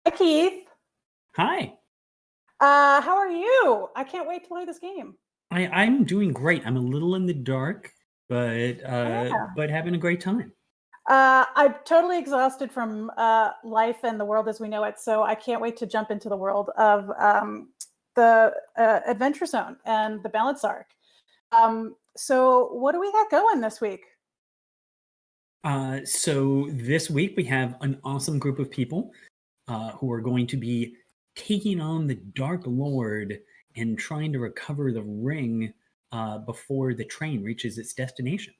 Hi, Keith. Hi. How are you? I can't wait to play this game. I'm doing great. I'm a little in the dark, but having a great time. I'm totally exhausted from life and the world as we know it, so I can't wait to jump into the world of the Adventure Zone and the Balance Arc. So what do we got going this week? So this week we have an awesome group of people who are going to be taking on the Dark Lord and trying to recover the ring before the train reaches its destination.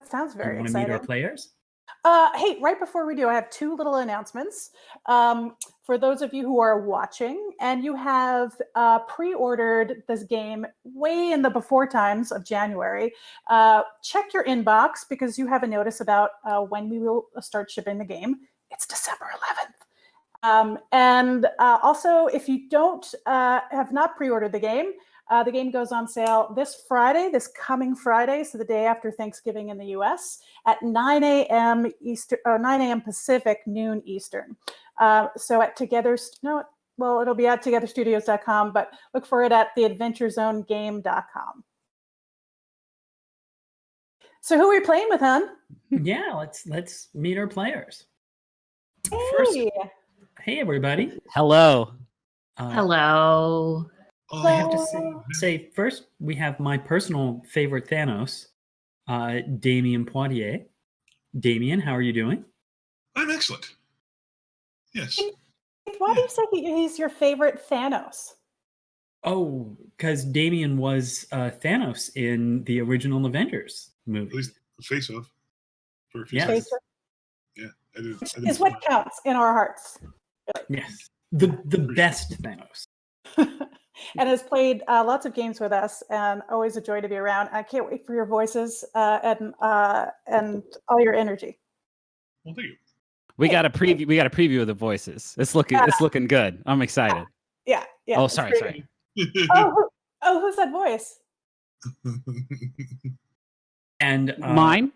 Sounds very exciting. Want to meet our players? Hey, right before we do, I have two little announcements. For those of you who are watching and you have pre-ordered this game way in the before times of January, check your inbox because you have a notice about when we will start shipping the game. It's December 11th. And also, if you have not pre-ordered the game goes on sale this coming Friday, so the day after Thanksgiving in the U.S. at 9 a.m. Eastern, 9 a.m. Pacific, noon Eastern. So at it'll be at twogetherstudios.com, but look for it at theadventurezonegame.com. So who are we playing with, hon? Yeah, let's meet our players. Hey. First, hey everybody. Hello. Hello. I have to say first, we have my personal favorite Thanos, Damion Poitier. Damion, how are you doing? I'm excellent. Yes. Why do you say he's your favorite Thanos? Oh, because Damion was Thanos in the original Avengers movie. At least the face of. For a few Yes. seconds. Yeah, I did. Is what counts in our hearts. Yes. The best Thanos. And has played lots of games with us, and always a joy to be around. I can't wait for your voices and all your energy. Well, thank you. We got a preview. We got a preview of the voices. It's looking good. I'm excited. Yeah. Oh, sorry. Who's that voice? And mine.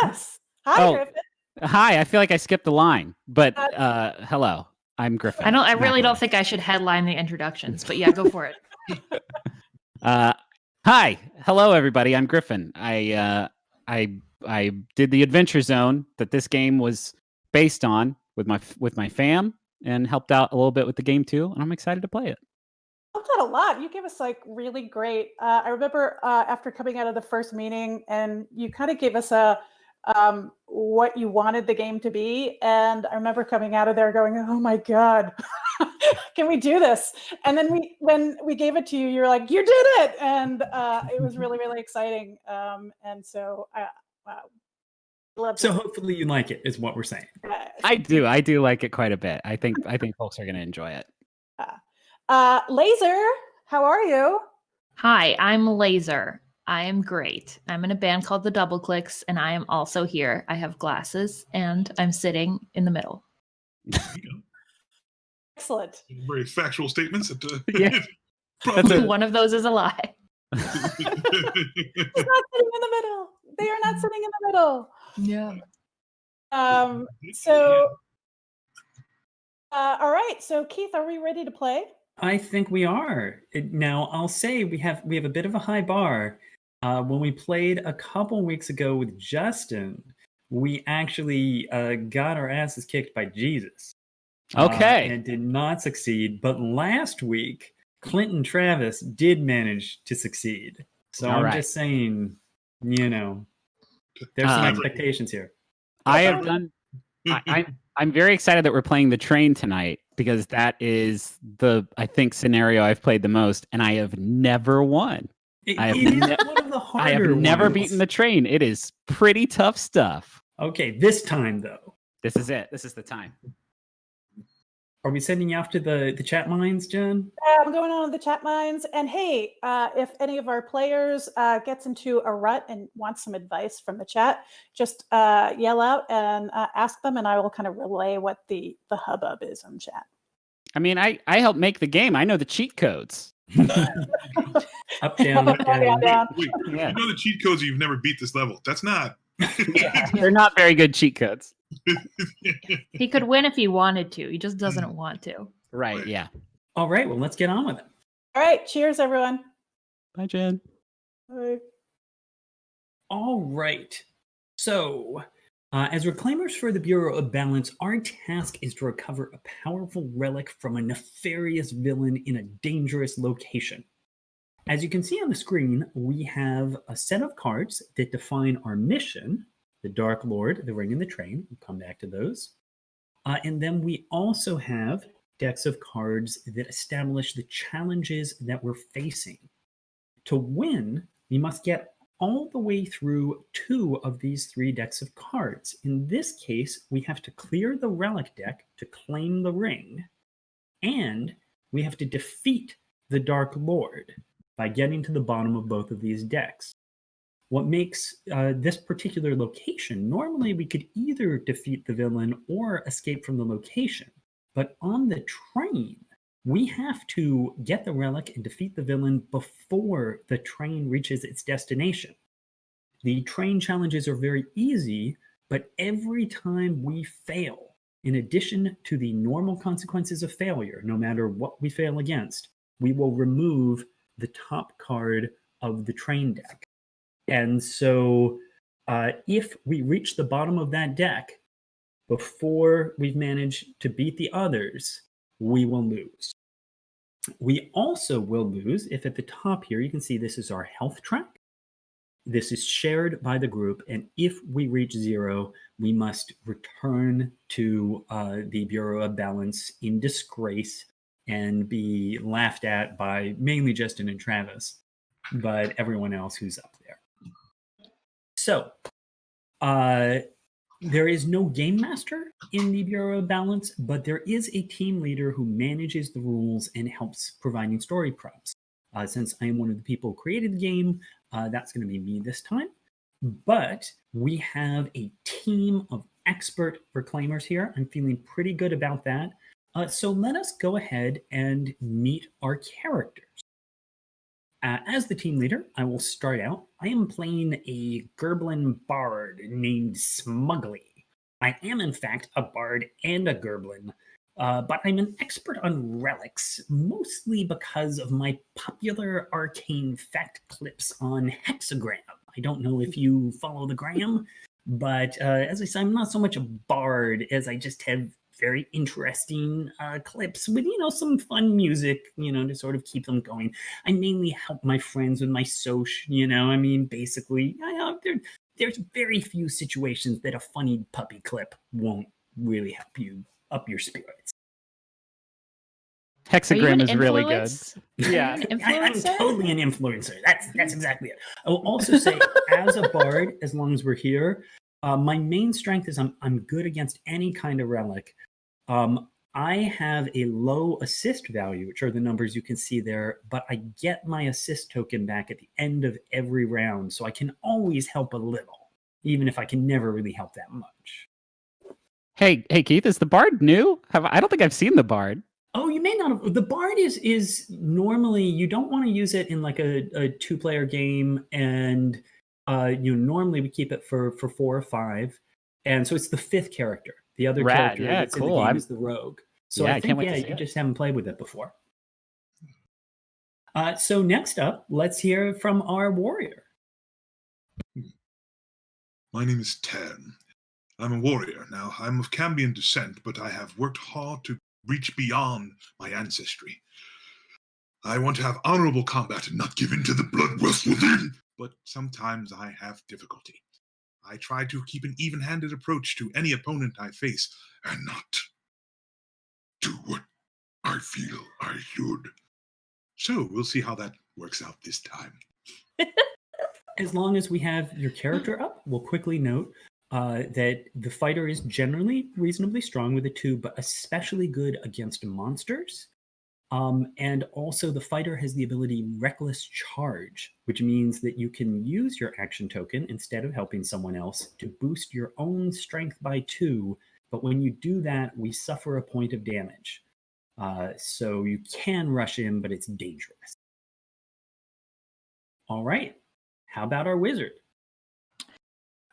Yes. Hi, Griffin. Hi. I feel like I skipped the line, but hello. I'm Griffin. I really don't think I should headline the introductions, but yeah, go for it. Hi, hello everybody. I'm Griffin. I did the Adventure Zone that this game was based on with my fam, and helped out a little bit with the game too. And I'm excited to play it. I love that a lot. You gave us really great. I remember after coming out of the first meeting, and you kind of gave us what you wanted the game to be, and I remember coming out of there going, "Oh my god, can we do this?" And then when we gave it to you, you're like, "You did it!" And it was really, really exciting. And so, wow, love. So hopefully you like it, is what we're saying. I do like it quite a bit. I think folks are going to enjoy it. Laser, how are you? Hi, I'm Laser. I am great. I'm in a band called the Double Clicks, and I am also here. I have glasses, and I'm sitting in the middle. Excellent. Very factual statements. Yeah. One of those is a lie. It's not sitting in the middle. They are not sitting in the middle. Yeah. All right. So Keith, are we ready to play? I think we are. Now, I'll say we have a bit of a high bar. When we played a couple weeks ago with Justin, we actually got our asses kicked by Jesus. Okay. And did not succeed. But last week, Clinton Travis did manage to succeed. So I'm just saying, there's some expectations here. I'm very excited that we're playing the train tonight, because that is I think scenario I've played the most, and I have never won. It is one of the harder I have never ones. beaten the train. It is pretty tough stuff. Okay, this time though. This is it. This is the time. Are we sending you off to the chat mines, Jen? I'm going on the chat mines. And hey, if any of our players gets into a rut and wants some advice from the chat, just yell out and ask them, and I will kind of relay what the hubbub is on chat. I mean, I helped make the game. I know the cheat codes. Up, down, up, down. Wait, yeah. You know the cheat codes, you've never beat this level. That's not Yeah, they're not very good cheat codes. He could win if he wanted to. He just doesn't want to. Right, yeah. All right, well, let's get on with it. All right, cheers, everyone. Bye, Jen. Bye. All right. So, as reclaimers for the Bureau of Balance, our task is to recover a powerful relic from a nefarious villain in a dangerous location. As you can see on the screen, we have a set of cards that define our mission, the Dark Lord, the Ring, and the Train. We'll come back to those. And then we also have decks of cards that establish the challenges that we're facing. To win, we must get all the way through 2 of these 3 decks of cards. In this case, we have to clear the relic deck to claim the ring, and we have to defeat the Dark Lord by getting to the bottom of both of these decks. What makes this particular location, normally we could either defeat the villain or escape from the location, but on the train, we have to get the relic and defeat the villain before the train reaches its destination. The train challenges are very easy, but every time we fail, in addition to the normal consequences of failure, no matter what we fail against, we will remove the top card of the train deck. And so if we reach the bottom of that deck before we've managed to beat the others, we will lose. We also will lose if at the top here, you can see this is our health track. This is shared by the group, and if we reach 0, we must return to the Bureau of Balance in disgrace and be laughed at by mainly Justin and Travis, but everyone else who's up there. So, there is no game master in the Bureau of Balance, but there is a team leader who manages the rules and helps providing story prompts. Since I am one of the people who created the game, that's going to be me this time. But we have a team of expert reclaimers here. I'm feeling pretty good about that. So let us go ahead and meet our characters. As the team leader, I will start out. I am playing a Gerblin bard named Smugly. I am, in fact, a bard and a Gerblin, but I'm an expert on relics, mostly because of my popular arcane fact clips on Hexagram. I don't know if you follow the gram, but as I said, I'm not so much a bard as I just have very interesting clips with, some fun music, to sort of keep them going. I mainly help my friends with my soch, basically, there's very few situations that a funny puppy clip won't really help you up your spirits. Hexagram is really good. Influence? Yeah. Are you an I'm influencer? totally an influencer. That's exactly it. I will also say, as a bard, as long as we're here, my main strength is I'm good against any kind of relic. I have a low assist value, which are the numbers you can see there, but I get my assist token back at the end of every round, so I can always help a little, even if I can never really help that much. Hey, Keith, is the bard new? I don't think I've seen the bard. Oh, you may not have. The bard is normally, you don't want to use it in like a 2-player game, and normally we keep it for 4 or 5, and so it's the 5th character. The other character that's in the game is the rogue. So I think, you just haven't played with it before. So next up, let's hear from our warrior. My name is Tern. I'm a warrior. Now, I'm of Cambion descent, but I have worked hard to reach beyond my ancestry. I want to have honorable combat and not give in to the bloodlust within, but sometimes I have difficulty. I try to keep an even-handed approach to any opponent I face and not do what I feel I should. So we'll see how that works out this time. As long as we have your character up, we'll quickly note that the fighter is generally reasonably strong with a 2, but especially good against monsters. And also the fighter has the ability Reckless Charge, which means that you can use your action token instead of helping someone else to boost your own strength by 2. But when you do that, we suffer a point of damage. So you can rush in, but it's dangerous. All right. How about our wizard?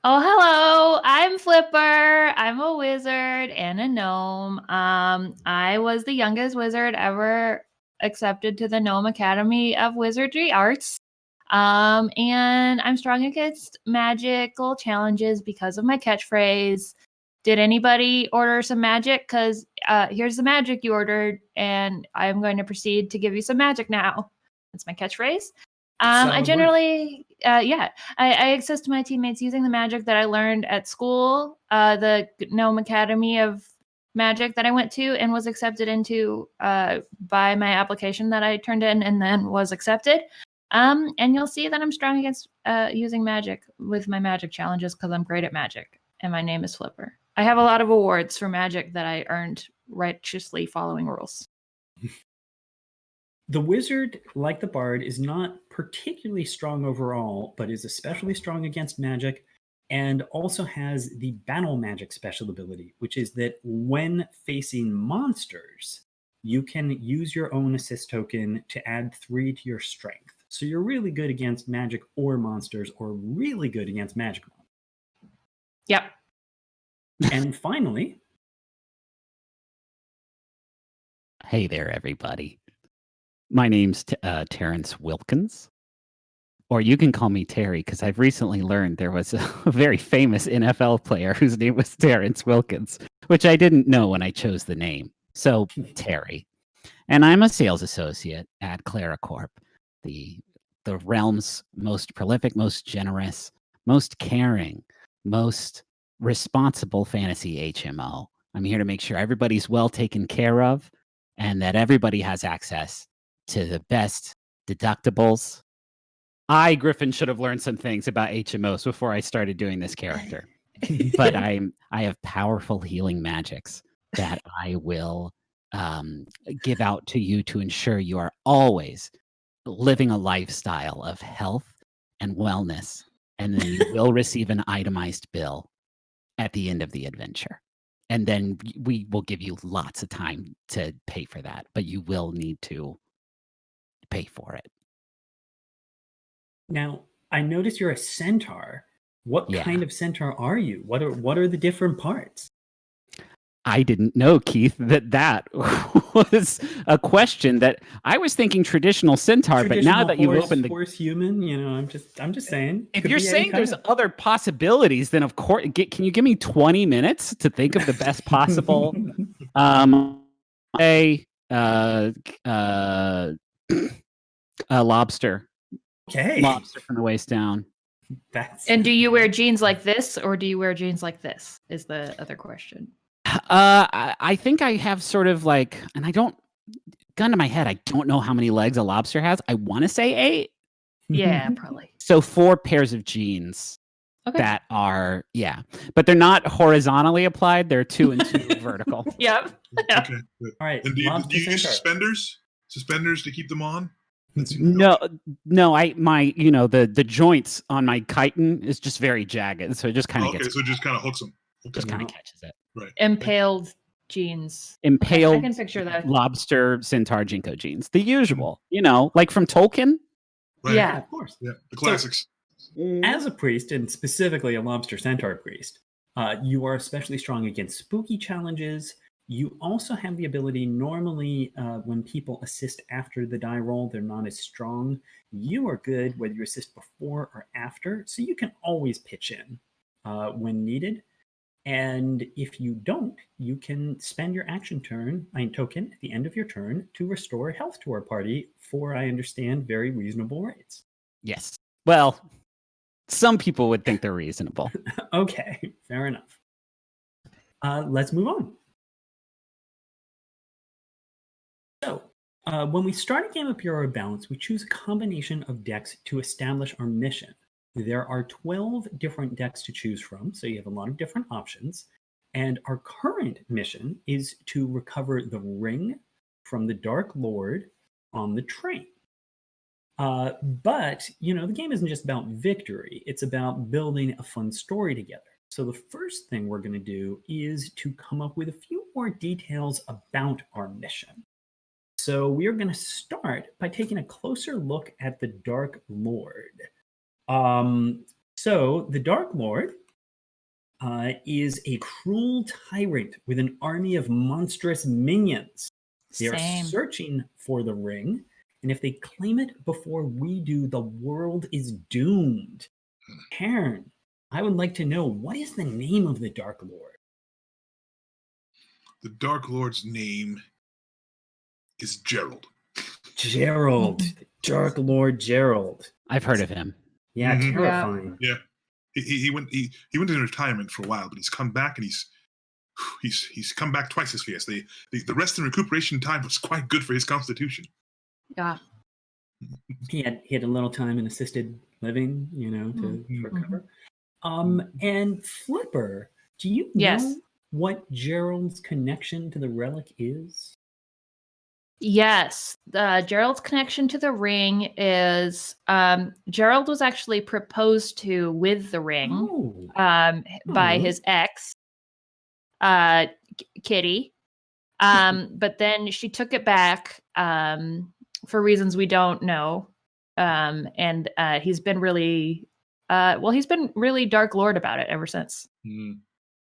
Oh, hello. I'm Flipper. I'm a wizard and a gnome. I was the youngest wizard ever accepted to the Gnome Academy of Wizardry Arts. And I'm strong against magical challenges because of my catchphrase. Did anybody order some magic? Because here's the magic you ordered, and I'm going to proceed to give you some magic now. That's my catchphrase. I generally, I assist my teammates using the magic that I learned at school, the Gnome Academy of Magic that I went to and was accepted into by my application that I turned in and then was accepted. And you'll see that I'm strong against using magic with my magic challenges because I'm great at magic. And my name is Flipper. I have a lot of awards for magic that I earned righteously following rules. The wizard, like the bard, is not particularly strong overall, but is especially strong against magic, and also has the battle magic special ability, which is that when facing monsters, you can use your own assist token to add 3 to your strength. So you're really good against magic or monsters, or really good against magic monsters. Yep. And finally, Hey there, everybody. My name's Terrence Wilkins, or you can call me Terry, because I've recently learned there was a very famous NFL player whose name was Terrence Wilkins, which I didn't know when I chose the name. So, Terry. And I'm a sales associate at ClaraCorp, the realm's most prolific, most generous, most caring, most responsible fantasy HMO. I'm here to make sure everybody's well taken care of and that everybody has access to the best deductibles. I, Griffin, should have learned some things about HMOs before I started doing this character. But I have powerful healing magics that I will give out to you to ensure you are always living a lifestyle of health and wellness. And then you will receive an itemized bill at the end of the adventure. And then we will give you lots of time to pay for that, but you will need to pay for it. now I notice you're a centaur. What Yeah. kind of centaur are you? What are the different parts? I didn't know, Keith, that was a question that I was thinking traditional centaur, but now that you've opened the horse human, I'm just saying. if could you're be any saying there's kind of- other possibilities, then of course, can you give me 20 minutes to think of the best possible? A lobster. Okay. Lobster from the waist down. And do you wear jeans like this or do you wear jeans like this is the other question. I think I have sort of like, and I don't, gun to my head, I don't know how many legs a lobster has. I want to say 8. Yeah, probably. So 4 pairs of jeans that are, but they're not horizontally applied. They're 2 and 2 vertical. Yep. Okay. Good. All right. And do you use centaur. suspenders? Suspenders to keep them on? No, the joints on my chitin is just very jagged, so it just kind of Okay, gets. so it just kind of hooks them. Okay. Just kind of catches it. Right. Impaled jeans. Impaled I can picture that. lobster centaur jinko jeans, the usual, like from Tolkien. Right. Yeah. Of course. Yeah. The classics. As a priest, and specifically a lobster centaur priest, you are especially strong against spooky challenges. You also have the ability, normally when people assist after the die roll, they're not as strong. You are good whether you assist before or after, so you can always pitch in when needed. And if you don't, you can spend your action token at the end of your turn to restore health to our party for, I understand, very reasonable rates. Yes. Well, some people would think they're reasonable. Okay, fair enough. Let's move on. So, when we start a game of Bureau of Balance, we choose a combination of decks to establish our mission. There are 12 different decks to choose from, so you have a lot of different options. And our current mission is to recover the ring from the Dark Lord on the train. But, the game isn't just about victory. It's about building a fun story together. So the first thing we're going to do is to come up with a few more details about our mission. So we are going to start by taking a closer look at the Dark Lord. So the Dark Lord is a cruel tyrant with an army of monstrous minions. They are Same. searching for the ring, and if they claim it before we do, the world is doomed. Karen, I would like to know, what is the name of the Dark Lord? The Dark Lord's name is Gerald. Gerald. Dark Lord Gerald. I've heard of him. Yeah, Mhm. terrifying. Yeah, he went into retirement for a while, but he's come back, and he's come back twice as fierce. The rest and recuperation time was quite good for his constitution. Yeah. He had a little time in assisted living, to Mhm. recover. And Flipper, do you Yes. know what Gerald's connection to the relic is? Yes, Gerald's connection to the ring is Gerald was actually proposed to with the ring Oh, by Oh. his ex, Kitty. But then she took it back for reasons we don't know. And he's been really Dark Lord about it ever since. Mm.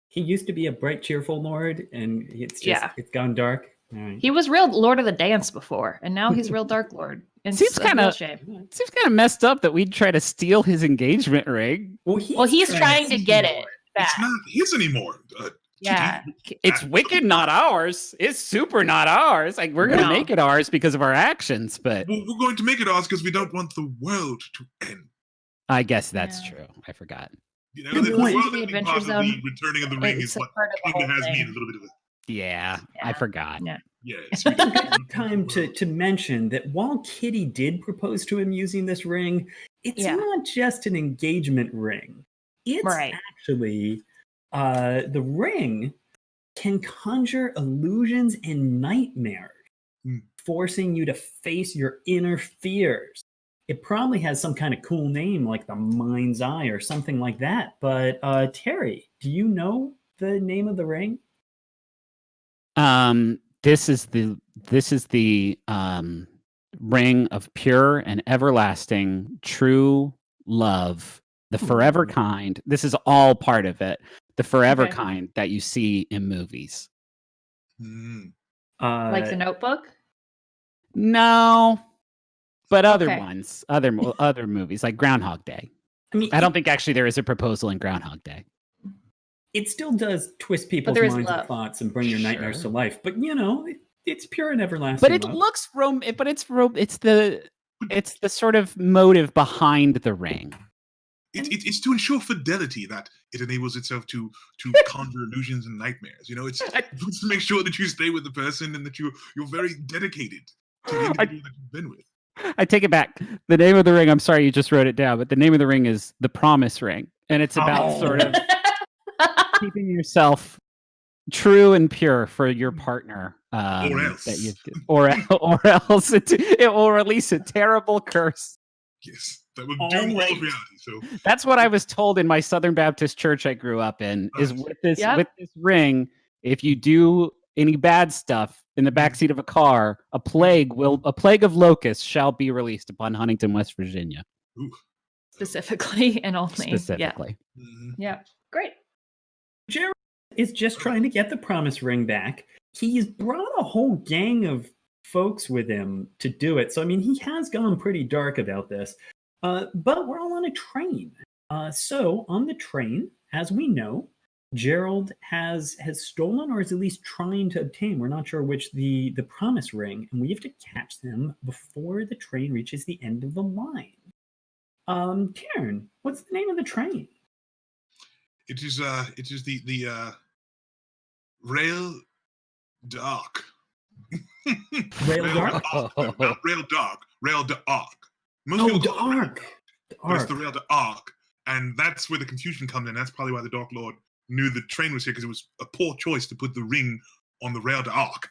he used to be a bright, cheerful lord, and it's gone dark. All right. He was real Lord of the Dance before, and now he's real Dark Lord. And Seems it's a real kinda- shame. It seems kind of messed up that we'd try to steal his engagement ring. Well, he's trying to get it back. It's not his anymore. Yeah. It's wicked, not ours. It's super, not ours. Like, we're gonna No. make it ours because of our actions, but Well, we're going to make it ours because we don't want the world to end. I guess that's Yeah. true. I forgot. You know, Good the point. world The ending Adventure part of the Zone, returning of the ring it's is a what part of the kind of whole has me thing. in a little bit of a Yeah, I Yeah. forgot. Yeah. yes. Time to mention that while Kitty did propose to him using this ring, it's Yeah. not just an engagement ring. It's Right. actually the ring can conjure illusions and nightmares, Hmm. forcing you to face your inner fears. It probably has some kind of cool name like the Mind's Eye or something like that. But Terry, do you know the name of the ring? This is the ring of pure and everlasting true love, the forever Ooh. kind. This is all part of it. The forever Okay. kind that you see in movies. Mm. Like the Notebook? No, but other Okay. ones, other movies like Groundhog Day. I mean, I don't think actually there is a proposal in Groundhog Day. it still does twist people's there is minds and love. thoughts and bring your nightmares Sure. to life. But it's pure and everlasting. But it love. looks it's the sort of motive behind the ring. It's to ensure fidelity that it enables itself to conjure illusions and nightmares. You know, it's to make sure that you stay with the person and that you're very dedicated to the individual that you've been with. I take it back. The name of the ring, I'm sorry you just wrote it down, but the name of the ring is The Promise Ring. And it's about sort of keeping yourself true and pure for your partner. Or else. Or else it will release a terrible curse. Yes, that would All doom right. all of reality. So That's what I was told in my Southern Baptist church I grew up in, is Nice. with this Yep. with this ring, if you do any bad stuff in the backseat of a car, a plague of locusts shall be released upon Huntington, West Virginia. ooh. Specifically and only. Specifically. Mhm. Yeah. Great. Jared is just trying to get the promise ring back. He's brought a whole gang of folks with him to do it. So, I mean, he has gone pretty dark about this. But we're all on a train. So, on the train, as we know, Gerald has stolen, or is at least trying to obtain, we're not sure which, the promise ring, and we have to catch them before the train reaches the end of the line. Karen, what's the name of the train? It is the Rail Dark. Rail Dark? Not Rail Dark. Rail Dark. Most Oh, people call it Rail Dark. but it's the Rail Dark, and that's where the confusion comes in. That's probably why the Dark Lord knew the train was here, because it was a poor choice to put the ring on the Rail Dark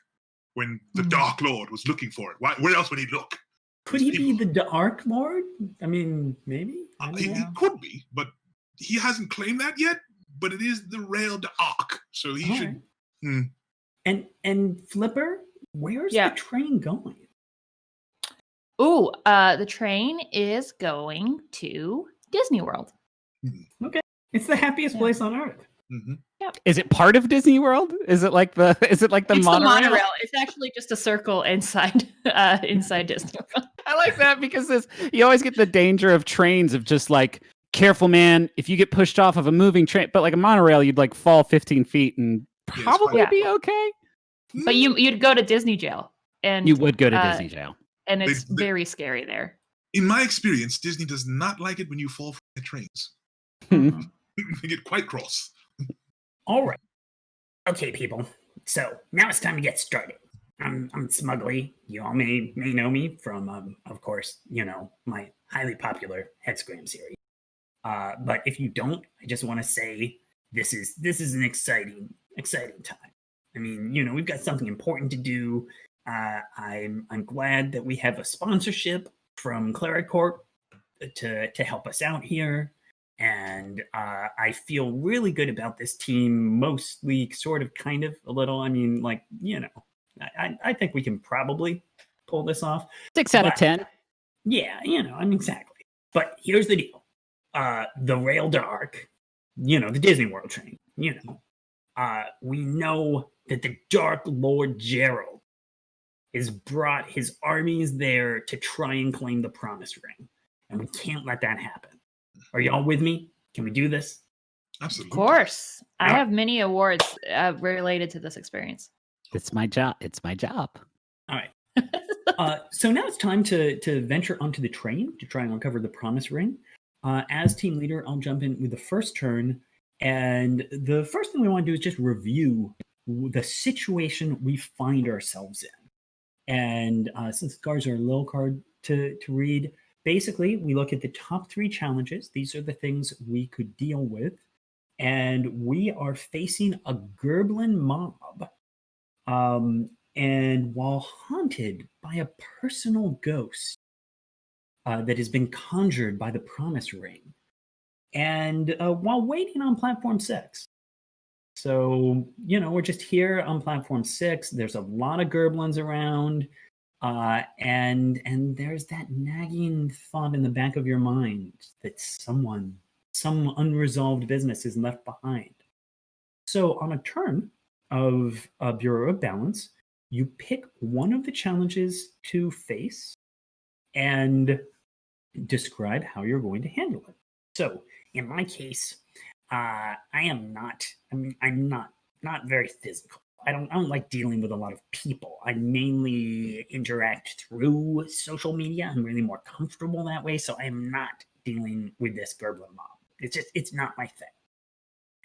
when the Dark Lord was looking for it. Where else would he look? Could he be the Dark Lord? I mean, maybe. I don't He know. could be, but he hasn't claimed that yet. But it is the Rail Dark, so he All should. right. Hmm. And Flipper, where's Yeah. the train going? Ooh, the train is going to Disney World. It's the happiest Yeah. place on earth. Hmm. Is it part of Disney World? Is it like the It's monorail? the monorail. It's actually just a circle inside inside Disney World. I like that because you always get the danger of trains of just like, careful, man, if you get pushed off of a moving train, but like a monorail, you'd like fall 15 feet and Yes, probably yeah. be okay. But you'd go to Disney jail, and You would go to Disney jail. and it's They- very scary there. In my experience, Disney does not like it when you fall from their trains. Mhm. They get quite cross. All right. Okay, people. So now it's time to get started. I'm Smugly. You all may know me from, of course, my highly popular Hexagram series. But if you don't, I just want to say this is an exciting time. I mean, we've got something important to do. I'm glad that we have a sponsorship from Claricorp to help us out here. And I feel really good about this team, mostly, sort of, kind of, a little. I mean, like, I think we can probably pull this off. 6 out of But- 10. Yeah, I mean, exactly. But here's the deal. The Rail Dark, the Disney World train, we know that the Dark Lord Gerald has brought his armies there to try and claim the Promised Ring. And we can't let that happen. Are y'all with me? Can we do this? Of Absolutely. course, I Yeah. have many awards related to this experience. It's my job. It's my job. All right. So now it's time to venture onto the train to try and uncover the Promise Ring. As team leader, I'll jump in with the first turn. And the first thing we want to do is just review the situation we find ourselves in. And since the cards are a little hard to read, basically, we look at the top 3 challenges. These are the things we could deal with. And we are facing a Gerblin mob. And while haunted by a personal ghost that has been conjured by the Promise Ring, and while waiting on Platform 6. So, we're just here on Platform 6. There's a lot of Gerblins around. And there's that nagging thought in the back of your mind that some unresolved business is left behind. So on a turn of Bureau of Balance, you pick one of the challenges to face and describe how you're going to handle it. So in my case, I'm not very physical. I don't like dealing with a lot of people. I mainly interact through social media. I'm really more comfortable that way. So I'm not dealing with this Gerblin mob. It's not my thing.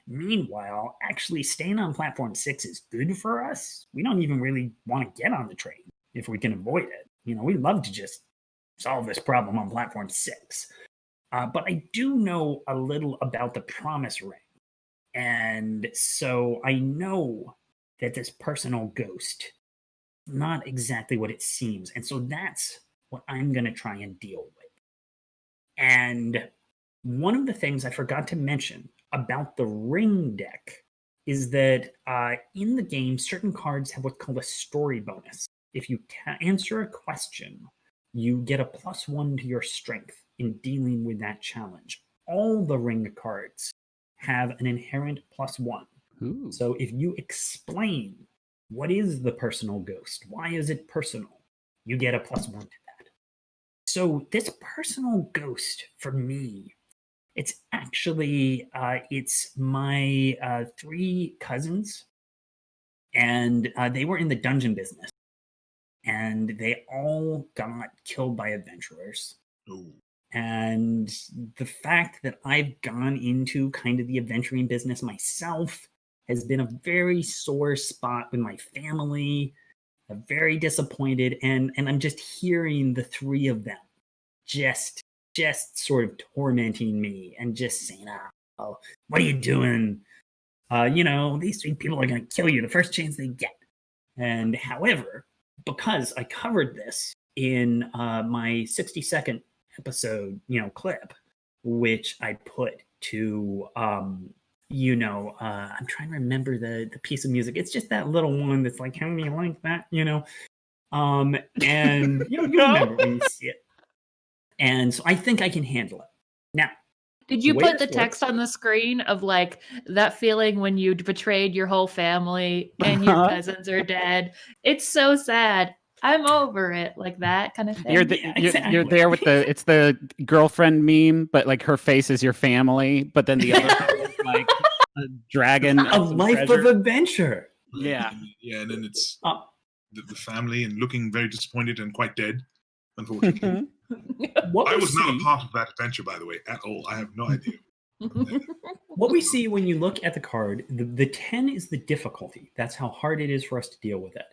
Meanwhile, actually staying on Platform 6 is good for us. We don't even really want to get on the train if we can avoid it. We'd love to just solve this problem on Platform 6. But I do know a little about the Promise Ring. And so I know that this personal ghost is not exactly what it seems. And so that's what I'm going to try and deal with. And one of the things I forgot to mention about the ring deck is that in the game, certain cards have what's called a story bonus. If you answer a question, you get a +1 to your strength in dealing with that challenge. All the ring cards have an inherent +1. Ooh. So if you explain what is the personal ghost, why is it personal, you get a +1 to that. So this personal ghost for me, it's actually it's my 3 cousins, and they were in the dungeon business, and they all got killed by adventurers. Oh. And the fact that I've gone into kind of the adventuring business myself has been a very sore spot with my family. I'm very disappointed, and I'm just hearing the 3 of them just sort of tormenting me and just saying, "Oh, what are you doing? These 3 people are going to kill you the first chance they get." And however, because I covered this in my 60-second episode, clip, which I put to, I'm trying to remember the piece of music. It's just that little one that's like, how do you like that? And you remember when you see it. And so I think I can handle it. Now, Did you way put the this text works- on the screen of like that feeling when you betrayed your whole family and your cousins are dead? It's so sad. I'm over it, like that kind of thing. You're, Yeah, you're exactly. there with it's the girlfriend meme, but like her face is your family, but then the other is like a dragon. A of some life treasure. of adventure. Yeah. And then it's Uh, the family and looking very disappointed and quite dead, unfortunately. what I we was not a see- part of that adventure, by the way, at all. I have no idea. What we see when you look at the card, the 10 is the difficulty. That's how hard it is for us to deal with it.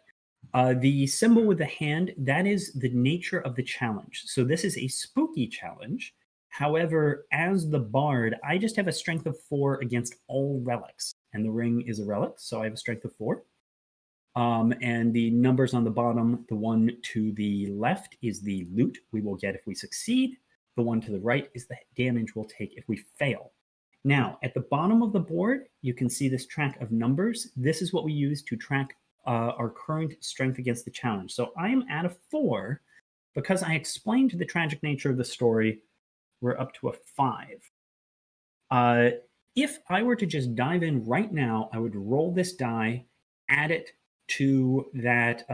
The symbol with the hand, that is the nature of the challenge. So this is a spooky challenge. However, as the bard, I just have a strength of 4 against all relics. And the ring is a relic, so I have a strength of 4. And the numbers on the bottom, the one to the left is the loot we will get if we succeed. The one to the right is the damage we'll take if we fail. Now, at the bottom of the board, you can see this track of numbers. This is what we use to track our current strength against the challenge. So I am at a 4 because I explained the tragic nature of the story. We're up to a 5. If I were to just dive in right now, I would roll this die, add it to that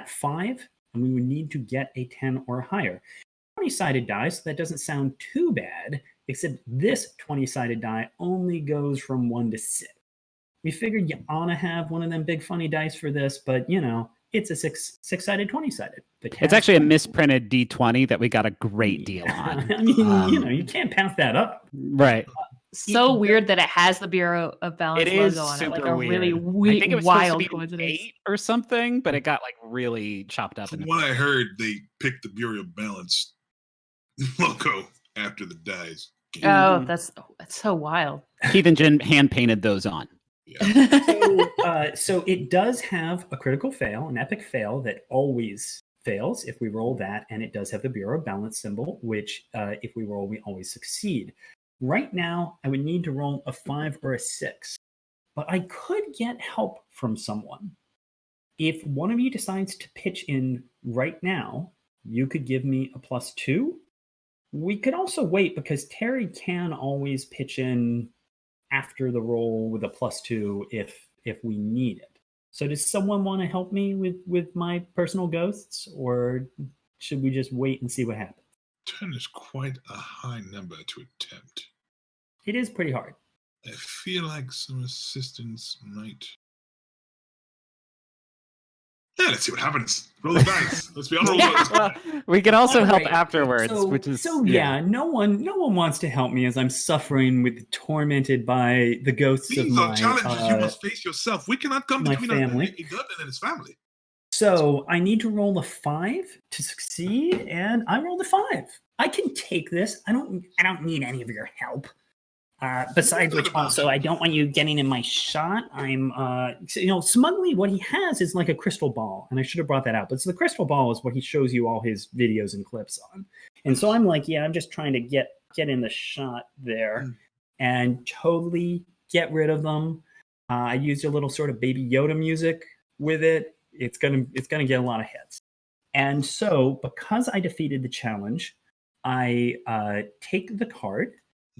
5, and we would need to get a 10 or higher. 20-sided die, so that doesn't sound too bad, except this 20-sided die only goes from 1 to 6. We figured you ought to have one of them big funny dice for this, but you know, it's a six-sided, 20-sided. It's actually a misprinted D20 that we got a great deal on. I mean, you know, you can't pass that up. Right. So weird that it has the Bureau of Balance It is logo on it, like super a really weird. I think it was wild supposed to be coincidence. 8 or something, but it got like really chopped up. From In what I heard, they picked the Bureau of Balance logo after the dies. Oh, that's so wild. Keith and Jen hand painted those on. Yeah. So it does have a critical fail, an epic fail that always fails if we roll that, and it does have the Bureau of Balance symbol, which if we roll, we always succeed. Right now, I would need to roll a 5 or a 6, but I could get help from someone. If one of you decides to pitch in right now, you could give me a +2. We could also wait because Terry can always pitch in after the roll with a +2 if we need it. So does someone want to help me with my personal ghosts, or should we just wait and see what happens? 10 is quite a high number to attempt. It is pretty hard. I feel like some assistance might. Yeah, let's see what happens. Roll the dice. Let's be honorable. Well, we can also All help right. afterwards, So, which is yeah, no one wants to help me as I'm suffering with tormented by the ghosts of These are my challenges you must face yourself. We cannot come my between family. a Dublin and his family. So I need to roll a 5 to succeed, and I rolled a 5. I can take this. I don't need any of your help. Besides which, also, I don't want you getting in my shot. I'm, smugly, what he has is like a crystal ball, and I should have brought that out. But so the crystal ball is what he shows you all his videos and clips on. And so I'm like, yeah, I'm just trying to get in the shot there and totally get rid of them. I used a little sort of Baby Yoda music with it. It's gonna get a lot of hits. And so because I defeated the challenge, I take the card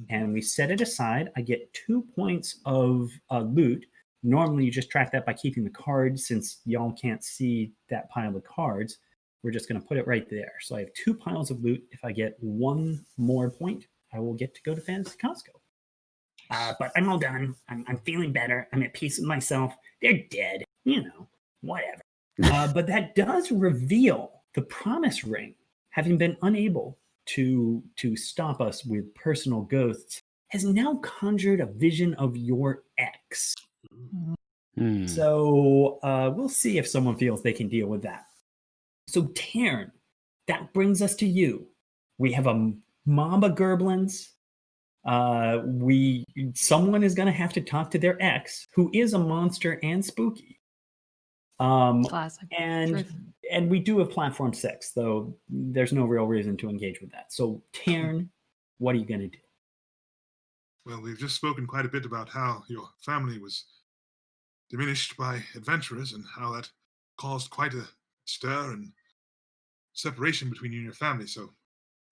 and we set it aside. I get 2 points of loot. Normally, you just track that by keeping the card. Since y'all can't see that pile of cards, we're just going to put it right there. So I have 2 piles of loot. If I get 1 more point, I will get to go to Fantasy Costco. But I'm all done. I'm feeling better. I'm at peace with myself. They're dead. Whatever. But that does reveal the promise ring, having been unable to stop us with personal ghosts, has now conjured a vision of your ex. So we'll see if someone feels they can deal with that. So Tarn, that brings us to you. We have a mob of gerblins. Someone is going to have to talk to their ex, who is a monster and spooky. Classic. And we do have platform 6, though there's no real reason to engage with that. So Tarn, what are you going to do? Well, we've just spoken quite a bit about how your family was diminished by adventurers and how that caused quite a stir and separation between you and your family. So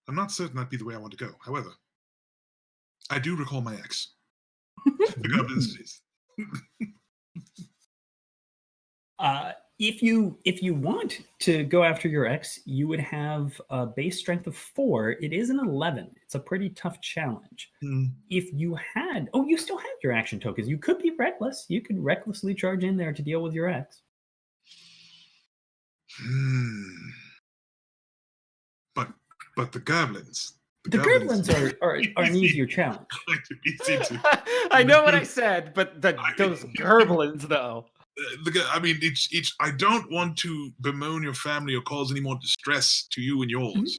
I'm not certain that'd be the way I want to go. However, I do recall my ex. The goblins is. If you want to go after your ex, you would have a base strength of 4. It is an 11. It's a pretty tough challenge. If you had, you still have your action tokens. You could be reckless. You could recklessly charge in there to deal with your ex. But the goblins. The goblins are an easier challenge. I know what I said, but those gerblins, though. I mean, it's. I don't want to bemoan your family or cause any more distress to you and yours.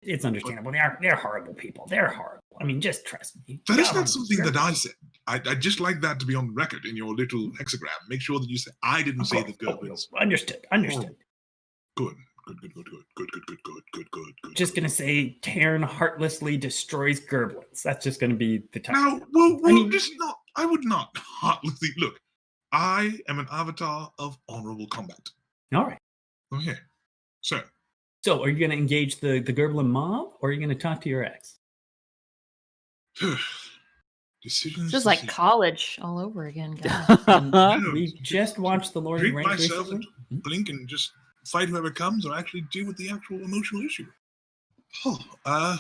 It's understandable. They're horrible people. They're horrible. I mean, just trust me. That is not something that I said. I'd just like that to be on record in your little hexagram. Make sure that you say I didn't say the goblins. Understood. Good. Just gonna say Tarn heartlessly destroys gerblins. That's just gonna be the title. Now, I would not heartlessly look. I am an avatar of honorable combat. All right. Okay. So are you gonna engage the gerblin mob, or are you gonna talk to your ex? Decisions. Just like college all over again, guys. We just watched the Lord of the Drink Rings myself recently. and blink and just fight whoever comes, or actually deal with the actual emotional issue. Tough. I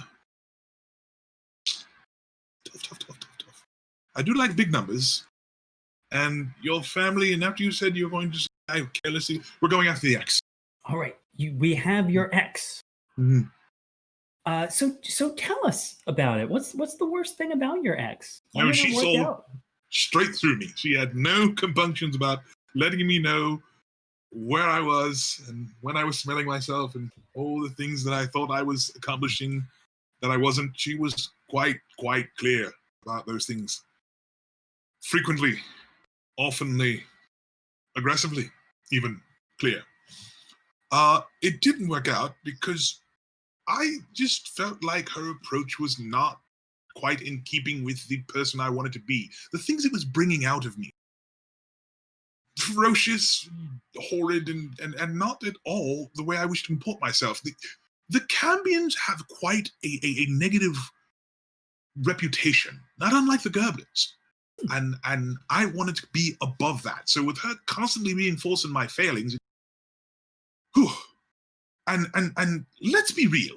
do like big numbers, and your family. And after you said you're going to say carelessly, we're going after the ex. All right, we have your ex. Mm-hmm. So tell us about it. What's the worst thing about your ex? She sold straight through me. She had no compunctions about letting me know where I was and when I was smelling myself and all the things that I thought I was accomplishing that I wasn't. She was quite clear about those things. Frequently, oftenly, aggressively, even clear. It didn't work out because I just felt like her approach was not quite in keeping with the person I wanted to be. The things it was bringing out of me. Ferocious, horrid, and not at all the way I wish to comport myself. The Cambions have quite a negative reputation, not unlike the Goblins. And I wanted to be above that. So with her constantly reinforcing my failings, and let's be real,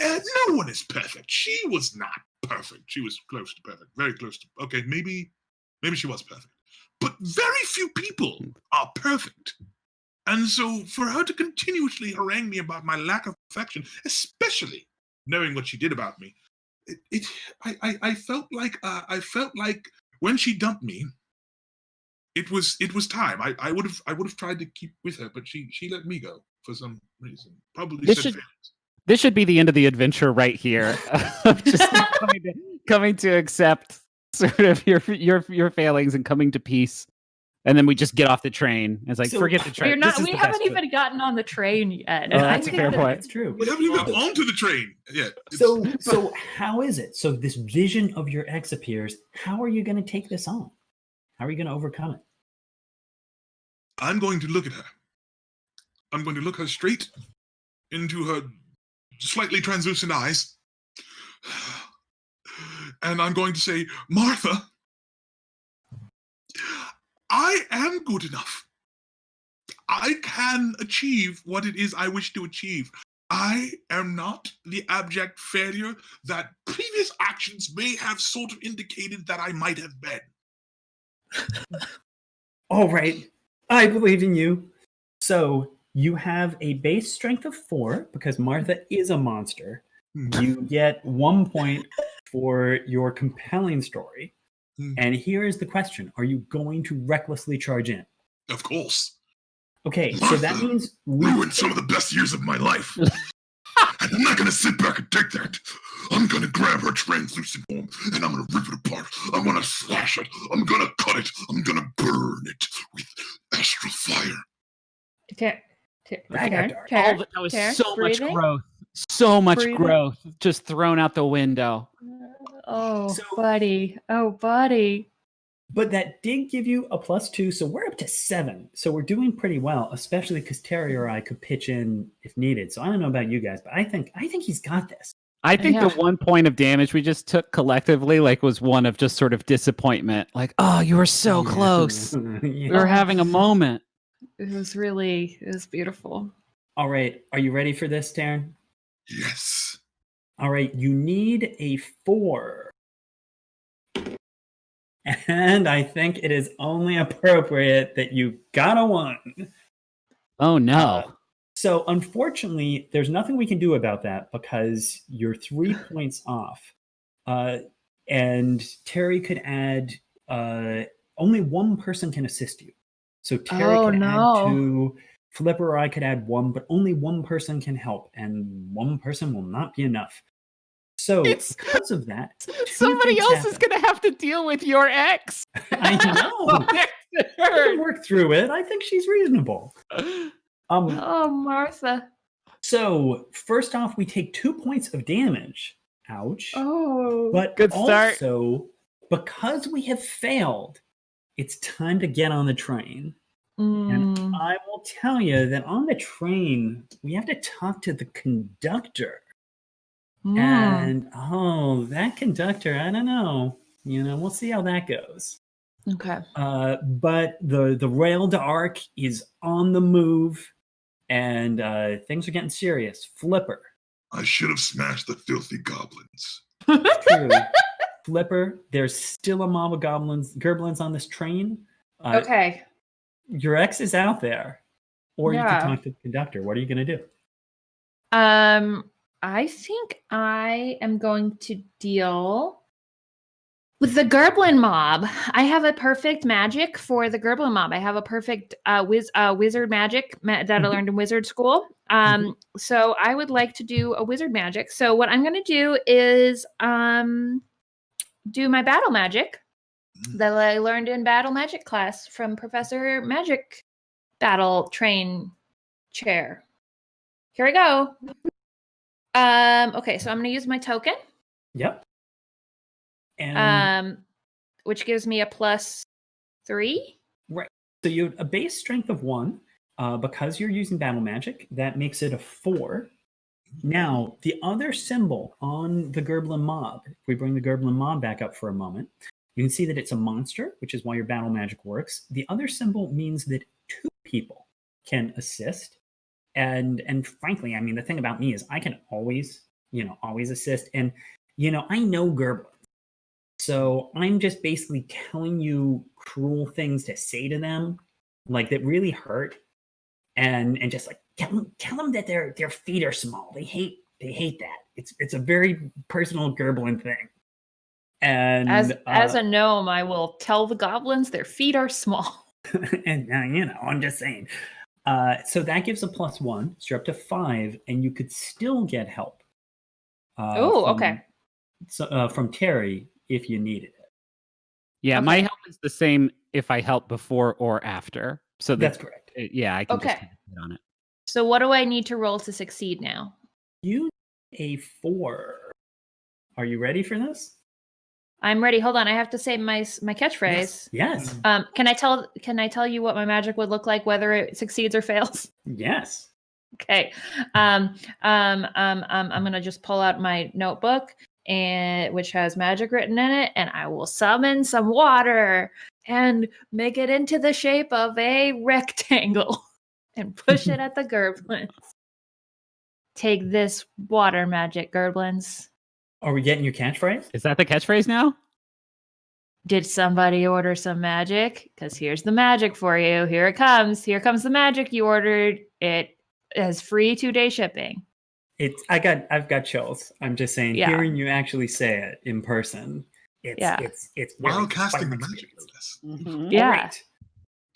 no one is perfect. She was not perfect. She was close to perfect, very close to. Okay, maybe she was perfect. But very few people are perfect. And so for her to continuously harangue me about my lack of perfection, especially knowing what she did about me, I felt like when she dumped me, it was time. I would have tried to keep with her, but she let me go for some reason. Probably this should be the end of the adventure right here. Just coming to accept sort of your failings and coming to peace, and then we just get off the train. It's like, forget the train. We haven't even gotten on the train yet. That's a fair point. That's true. We haven't even got onto the train yet. So how is it? So this vision of your ex appears. How are you going to take this on? How are you going to overcome it? I'm going to look at her. I'm going to look her straight into her slightly translucent eyes. And I'm going to say, Martha, I am good enough. I can achieve what it is I wish to achieve. I am not the abject failure that previous actions may have sort of indicated that I might have been. All right. I believe in you. So you have a base strength of 4 because Martha is a monster. You get 1 point for your compelling story. And here is the question. Are you going to recklessly charge in? Of course. Okay, Martha, so that means ruined some of the best years of my life. And I'm not going to sit back and take that. I'm going to grab her translucent form and I'm going to rip it apart. I'm going to slash it. I'm going to cut it. I'm going to burn it with astral fire. That was so much growth. So much growth just thrown out the window. Buddy. Oh, buddy. But that did give you a +2, so we're up to 7. So we're doing pretty well, especially because Terry or I could pitch in if needed. So I don't know about you guys, but I think he's got this. I think Yeah. the 1 point of damage we just took collectively, like, was one of just sort of disappointment. Like, oh, you were so close. We were having a moment. It was beautiful. All right. Are you ready for this, Darren? Yes. All right. You need a 4. And I think it is only appropriate that you got a 1. Oh, no. So unfortunately, there's nothing we can do about that because you're 3 points off. And Terry could add, only one person can assist you. So Terry Oh, could no. add 2, Flipper or I could add 1, but only one person can help, and one person will not be enough. So because of that, Somebody things else happen. is going to have to deal with your ex. I know. We can work through it. I think she's reasonable. Oh, Martha. So first off, we take 2 points of damage. Ouch. Oh. But Good start. also, because we have failed, it's time to get on the train. And I will tell you that on the train, we have to talk to the conductor. And that conductor, I don't know. We'll see how that goes. Okay. But the rail to Arc is on the move, and things are getting serious. Flipper. I should have smashed the filthy goblins. True. Flipper, there's still a mob of gerblins on this train. Okay. Your ex is out there. Or you Yeah. can talk to the conductor. What are you going to do? I think I am going to deal with the Gerblin mob. I have a perfect magic for the Gerblin mob. I have a perfect wizard magic that I learned in wizard school. So I would like to do a wizard magic. So what I'm going to do is do my battle magic that I learned in battle magic class from Professor Magic Battle Train Chair. Here we go. Okay, so I'm going to use my token. Yep. And Which gives me a +3. right. So you have a base strength of 1. Because you're using battle magic, that makes it a 4. Now, the other symbol on the Gerblin mob, if we bring the Gerblin mob back up for a moment, you can see that it's a monster, which is why your battle magic works. The other symbol means that 2 people can assist. And frankly, I mean, the thing about me is I can always assist. And, I know Gerblins. So I'm just basically telling you cruel things to say to them, like that really hurt. And just like tell them that their feet are small. They hate that. It's a very personal Gerblin thing. And as a gnome, I will tell the goblins their feet are small. And I'm just saying. So that gives a +1. So you're up to 5, and you could still get help. Okay. So from Terry if you needed it. Yeah, my help is the same if I help before or after. So that's correct. Yeah, I can just hit on it. So what do I need to roll to succeed now? You need a 4. Are you ready for this? I'm ready. Hold on, I have to say my catchphrase. Yes. Can I tell you what my magic would look like, whether it succeeds or fails? Yes. Okay. I'm gonna just pull out my notebook which has magic written in it, and I will summon some water and make it into the shape of a rectangle and push it at the Gerblins. Take this water magic, Gerblins. Are we getting your catchphrase? Is that the catchphrase now? Did somebody order some magic? Because here's the magic for you. Here it comes. Here comes the magic you ordered. It has free 2-day shipping. I've got chills. I'm just saying, hearing you actually say it in person, it's while casting the magic. Yeah. Right.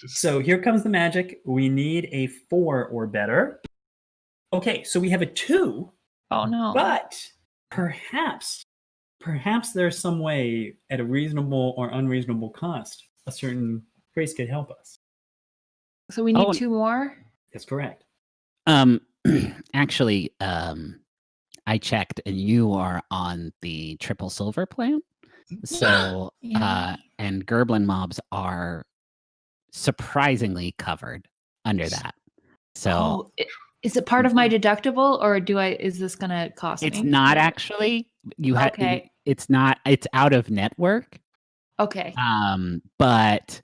So here comes the magic. We need a 4 or better. Okay, so we have a 2. Oh no. But perhaps there's some way at a reasonable or unreasonable cost, a certain grace could help us. So we need 2 more? That's correct. Actually, I checked and you are on the triple silver plan. So, and Gerblin mobs are surprisingly covered under that. So Is it part of my deductible, or is this gonna cost me? It's not actually. Okay. It's not. It's out of network. Okay. But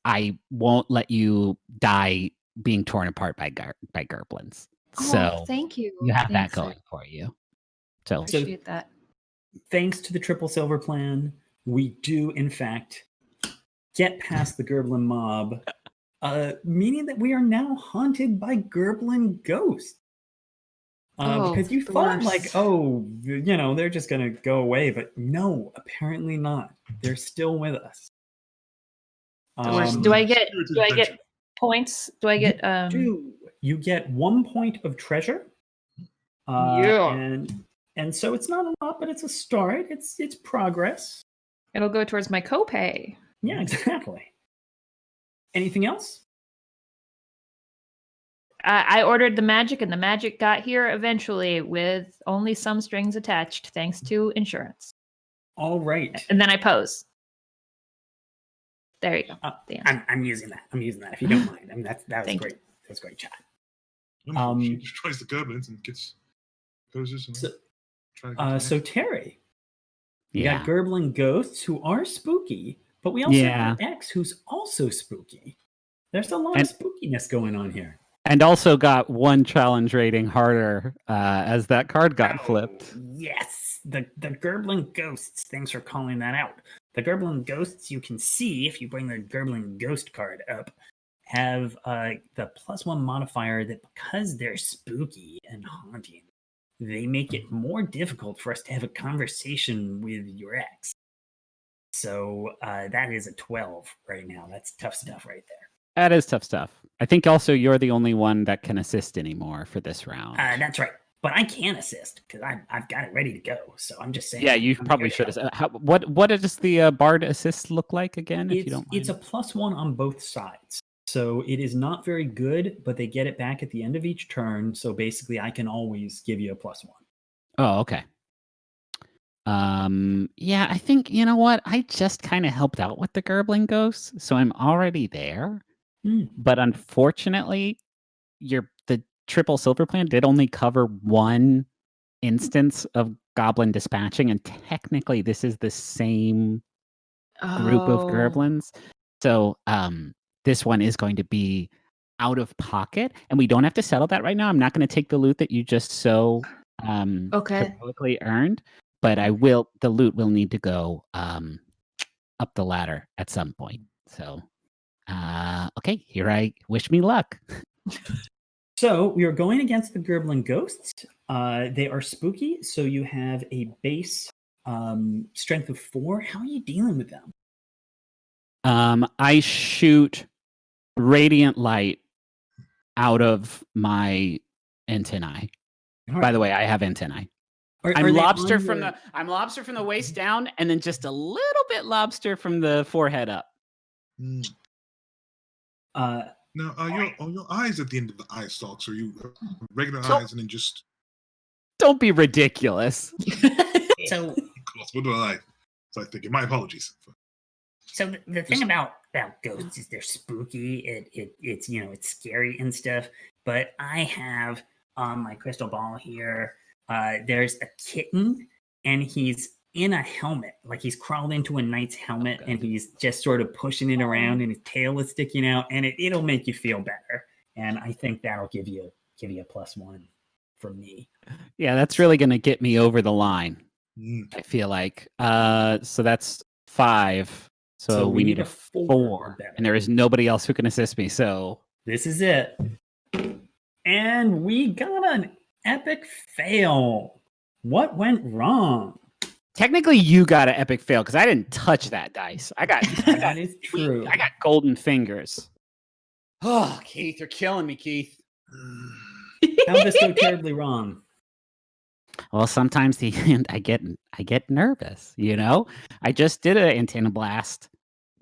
I won't let you die being torn apart by gerblins. So thank you. you have that Thanks, going for you. So appreciate that. Thanks to the triple silver plan, we do in fact get past the Gerblin mob, meaning that we are now haunted by Gerblin ghosts. Because you the thought worst. they're just gonna go away, but no, apparently not. They're still with us. The worst. Do I get adventure. points? Do I get You get 1 point of treasure. Yeah. And so it's not a lot, but it's a start. It's progress. It'll go towards my copay. Yeah, exactly. Anything else? I ordered the magic, and the magic got here eventually with only some strings attached, thanks to insurance. All right. And then I pose. There you go. I'm using that. If you don't mind. That was Thank great. That was great chat. She destroys the goblins and gets poses. And So Terry, you yeah. got Gerblin ghosts who are spooky, but we also Yeah. have X who's also spooky. There's a lot of spookiness going on here. And also got 1 challenge rating harder as that card got flipped. Yes, the Gerblin ghosts. Thanks for calling that out. The Gerblin ghosts, you can see if you bring the Gerblin ghost card up, have the +1 modifier that because they're spooky and haunting, they make it more difficult for us to have a conversation with your ex. So that is a 12 right now. That's tough stuff right there. That is tough stuff. I think also you're the only one that can assist anymore for this round. That's right. But I can assist because I've got it ready to go. So I'm just saying. Yeah, you probably should. What does the Bard assist look like again? If you don't mind? It's a +1 on both sides. So it is not very good, but they get it back at the end of each turn. So basically, I can always give you a +1. Oh, okay. Yeah, I think you know what? I just kind of helped out with the Gerblin ghosts, so I'm already there. But unfortunately, the triple silver plan did only cover 1 instance of goblin dispatching, and technically, this is the same group of gerblins. So, this one is going to be out of pocket, and we don't have to settle that right now. I'm not going to take the loot that you just so heroically earned, but I will. The loot will need to go up the ladder at some point. So, okay, here I wish me luck. So we are going against the Gerblin ghosts. They are spooky, so you have a base strength of 4. How are you dealing with them? I shoot radiant light out of my antennae. Right. By the way, I have antennae. I'm lobster from the waist down, and then just a little bit lobster from the forehead up. Now, are your eyes at the end of the eye stalks? Or are you regular eyes and then just? Don't be ridiculous. So, what do I? So I think. My apologies. So the thing about ghosts is they're spooky. It's it's scary and stuff. But I have on my crystal ball here. There's a kitten, and he's in a helmet, like he's crawled into a knight's helmet, and he's just sort of pushing it around, and his tail is sticking out, and it'll make you feel better. And I think that'll give you a +1 from me. Yeah, that's really gonna get me over the line. I feel like. So that's 5. So we need a 4, and there is nobody else who can assist me. So this is it, and we got an epic fail. What went wrong? Technically, you got an epic fail because I didn't touch that dice. That is true. I got golden fingers. Oh, Keith, you're killing me, Keith. How's this so terribly wrong? Well, sometimes I get nervous. I just did an antenna blast,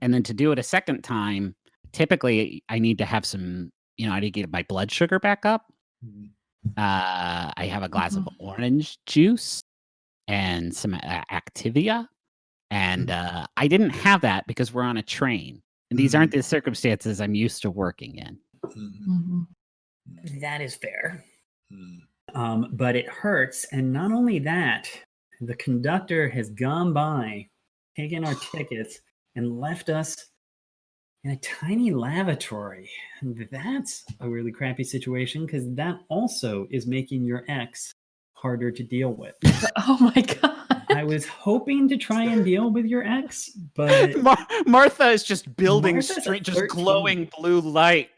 and then to do it a second time, typically I need to have some. I need to get my blood sugar back up. I have a glass of orange juice and some Activia, and I didn't have that because we're on a train, and these aren't the circumstances I'm used to working in. That is fair. Hmm. But it hurts. And not only that, the conductor has gone by, taken our tickets, and left us in a tiny lavatory. And that's a really crappy situation because that also is making your ex harder to deal with. Oh my god. I was hoping to try and deal with your ex, but Martha is just building Martha's a straight, just 13. glowing blue light.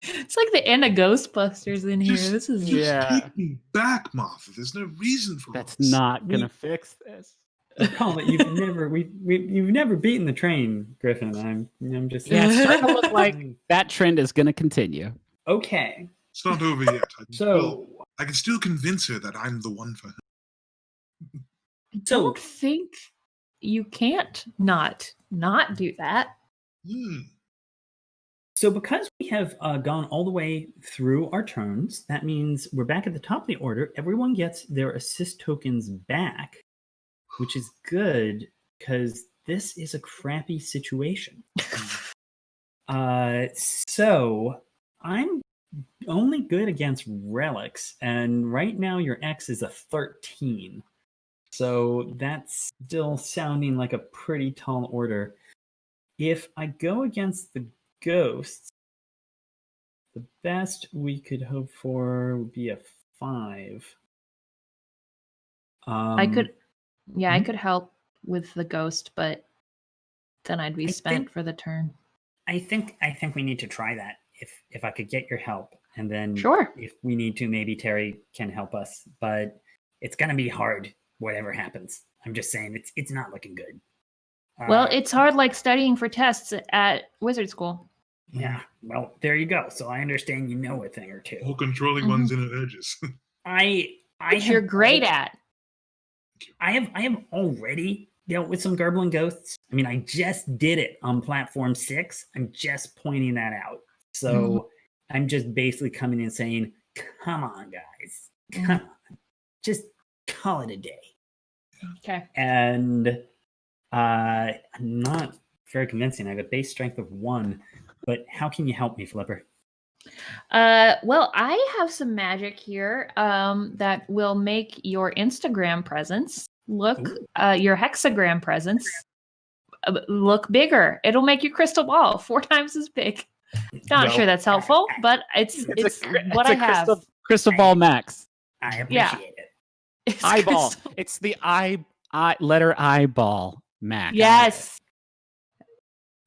It's like the end of Ghostbusters in here. Just- This is Just Yeah. take me back, Martha. There's no reason for That's this. not gonna fix this. recall that you've never beaten the train, Griffin. I'm just Yeah, it's starting to look like that trend is gonna continue. okay. It's not over yet. So I can still convince her that I'm the one for her. I don't think you can't not do that. Hmm. So because we have gone all the way through our turns, that means we're back at the top of the order. Everyone gets their assist tokens back, which is good because this is a crappy situation. So I'm only good against relics, and right now your X is a 13. So that's still sounding like a pretty tall order. If I go against the ghosts, the best we could hope for would be a 5. I could I hmm? could help with the ghost, but then I'd be I spent think- for the turn. I think we need to try that. If I could get your help, and then Sure. if we need to, maybe Terry can help us. But it's gonna be hard, whatever happens. I'm just saying it's not looking good. Well, it's hard like studying for tests at wizard school. Yeah. Well, there you go. So I understand you know a thing or two. Or controlling one's inner urges. I Which you're great at. I have already dealt with some garbling ghosts. I mean, I just did it on platform 6. I'm just pointing that out. So I'm just basically coming in saying, come on, guys. Come on. Just call it a day. Okay. And I'm not very convincing. I have a base strength of 1. But how can you help me, Flipper? Well, I have some magic here that will make your Instagram presence look, your hexagram presence look bigger. It'll make your crystal ball 4 times as big. Not Well, sure that's helpful, but it's what I have. Crystal ball max. I appreciate Yeah. it. It's Eyeball. crystal- It's the letter eyeball max. Yes.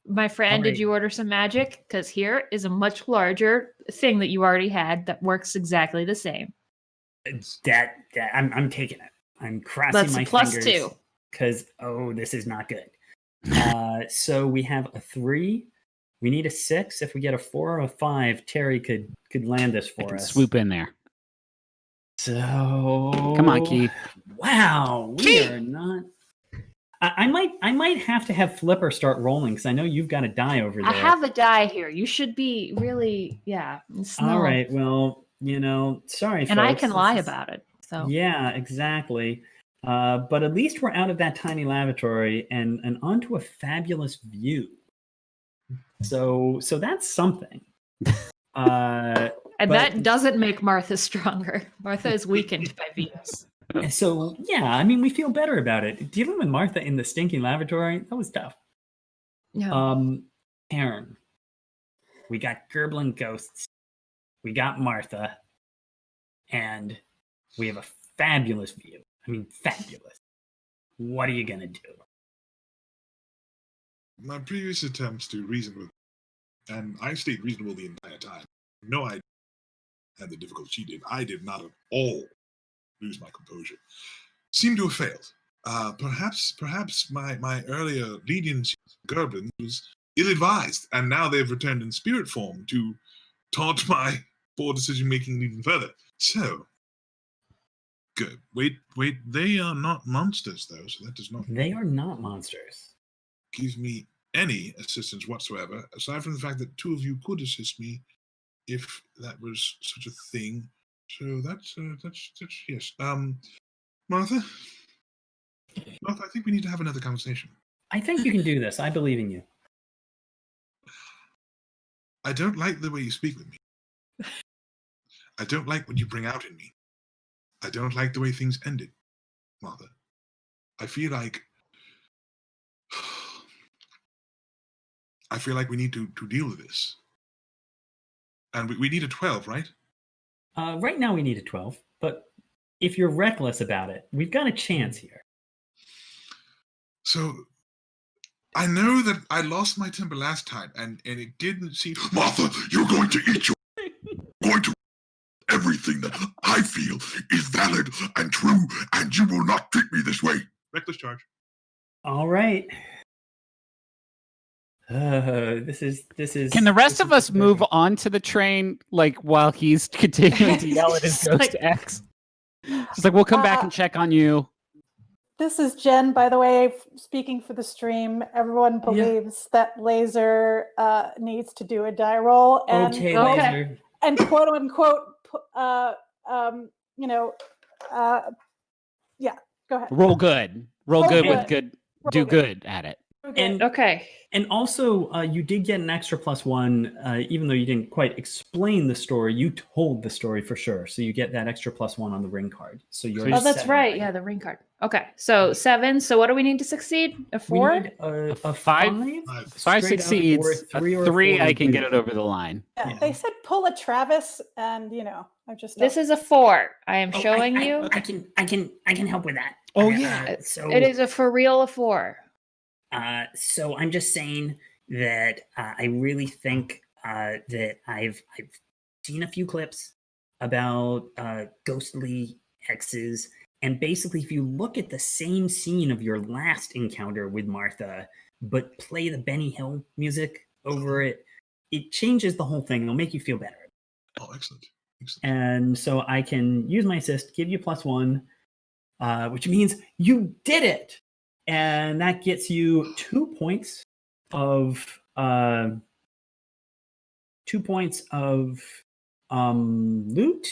My friend, Alright. did you order some magic? Because here is a much larger thing that you already had that works exactly the same. That I'm taking it. I'm crossing That's my a +2. fingers because this is not good. So we have a 3. We need a 6. If we get a 4 or a 5, Terry could land this I for can us. swoop in there. So Come on, Keith. Wow, we are not. I might have to have Flipper start rolling because I know you've got a die over there. I have a die here. You should be really, it's All no- right. Well, sorry, And I folks. can This lie is- about it. So Yeah, exactly. But at least we're out of that tiny lavatory and onto a fabulous view. So that's something. and but- that doesn't make Martha stronger. Martha is weakened by Venus. So yeah, I mean, we feel better about it. Dealing with Martha in the stinky lavatory, that was tough. Yeah. Aaron, we got Gerblin ghosts, we got Martha, and we have a fabulous view. I mean, fabulous. What are you gonna do? My previous attempts to reason with her, and I stayed reasonable the entire time. No, I had the difficulty she did. I did not at all lose my composure. Seemed to have failed. Perhaps my earlier leniency with Gerblin was ill-advised, and now they've returned in spirit form to taunt my poor decision-making even further. So, good. Wait, they are not monsters, though, so that does not They are not monsters. give me any assistance whatsoever, aside from the fact that 2 of you could assist me if that was such a thing. So that's yes. Martha, I think we need to have another conversation. I think you can do this. I believe in you. I don't like the way you speak with me. I don't like what you bring out in me. I don't like the way things ended, Martha. I feel like we need to deal with this. And we need a 12, right? Right now we need a 12, but if you're reckless about it, we've got a chance here. So I know that I lost my temper last time, and it didn't seem... Martha, you're going to eat your... going to... Everything that I feel is valid and true, and you will not treat me this way. Reckless charge. All right. This is. Can the rest of us move on to the train, like while he's continuing to yell at his ghost X? Just like we'll come back and check on you. This is Jen, by the way, speaking for the stream. Everyone believes that Laser needs to do a die roll, and Okay, Laser. and quote unquote, yeah. Go ahead. Roll good. Roll good with good. good. Do good at it. And Okay. And also, you did get an extra +1, even though you didn't quite explain the story. You told the story for sure, so you get that extra +1 on the ring card. So you're. Oh, that's right. Yeah, the ring card. Okay, so 7. So what do we need to succeed? A 4? We need a 5. 5 straight up, succeeds. or A 3 or 3, 4 I can would get be- it over the line. Yeah, they said pull a Travis, and I just This is a 4. I am Oh, showing I you. can help with that. Oh, yeah. So It is a for real a 4. So I'm just saying that I really think that I've seen a few clips about ghostly hexes, and basically, if you look at the same scene of your last encounter with Martha, but play the Benny Hill music over it, it changes the whole thing. It'll make you feel better. Oh, excellent. And so I can use my assist, give you +1, which means you did it. And that gets you 2 points of loot.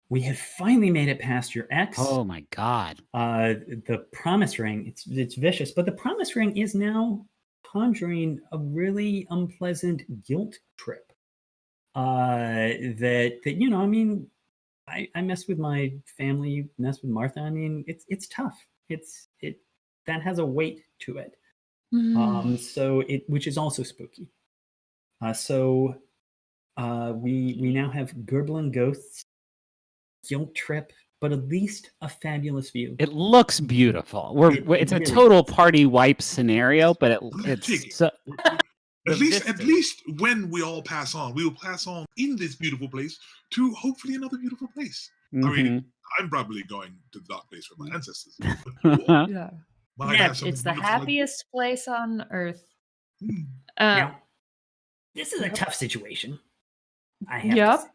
We have finally made it past your ex. Oh my god. The promise ring, it's vicious, but the promise ring is now conjuring a really unpleasant guilt trip. That I mean, I mess with my family, you mess with Martha. I mean, it's tough. That has a weight to it. So which is also spooky. So we now have Gerblin ghosts, guilt trip, but at least a fabulous view. It looks beautiful. It's a really total party wipe scenario, but it's so, At least when we all pass on, we will pass on in this beautiful place to hopefully another beautiful place. I mean, I'm probably going to the dark place for my ancestors. Yeah. Might Yeah, have something It's the beautiful like- happiest place on earth. Hmm. Now, this is a tough situation. I have Yep. to say.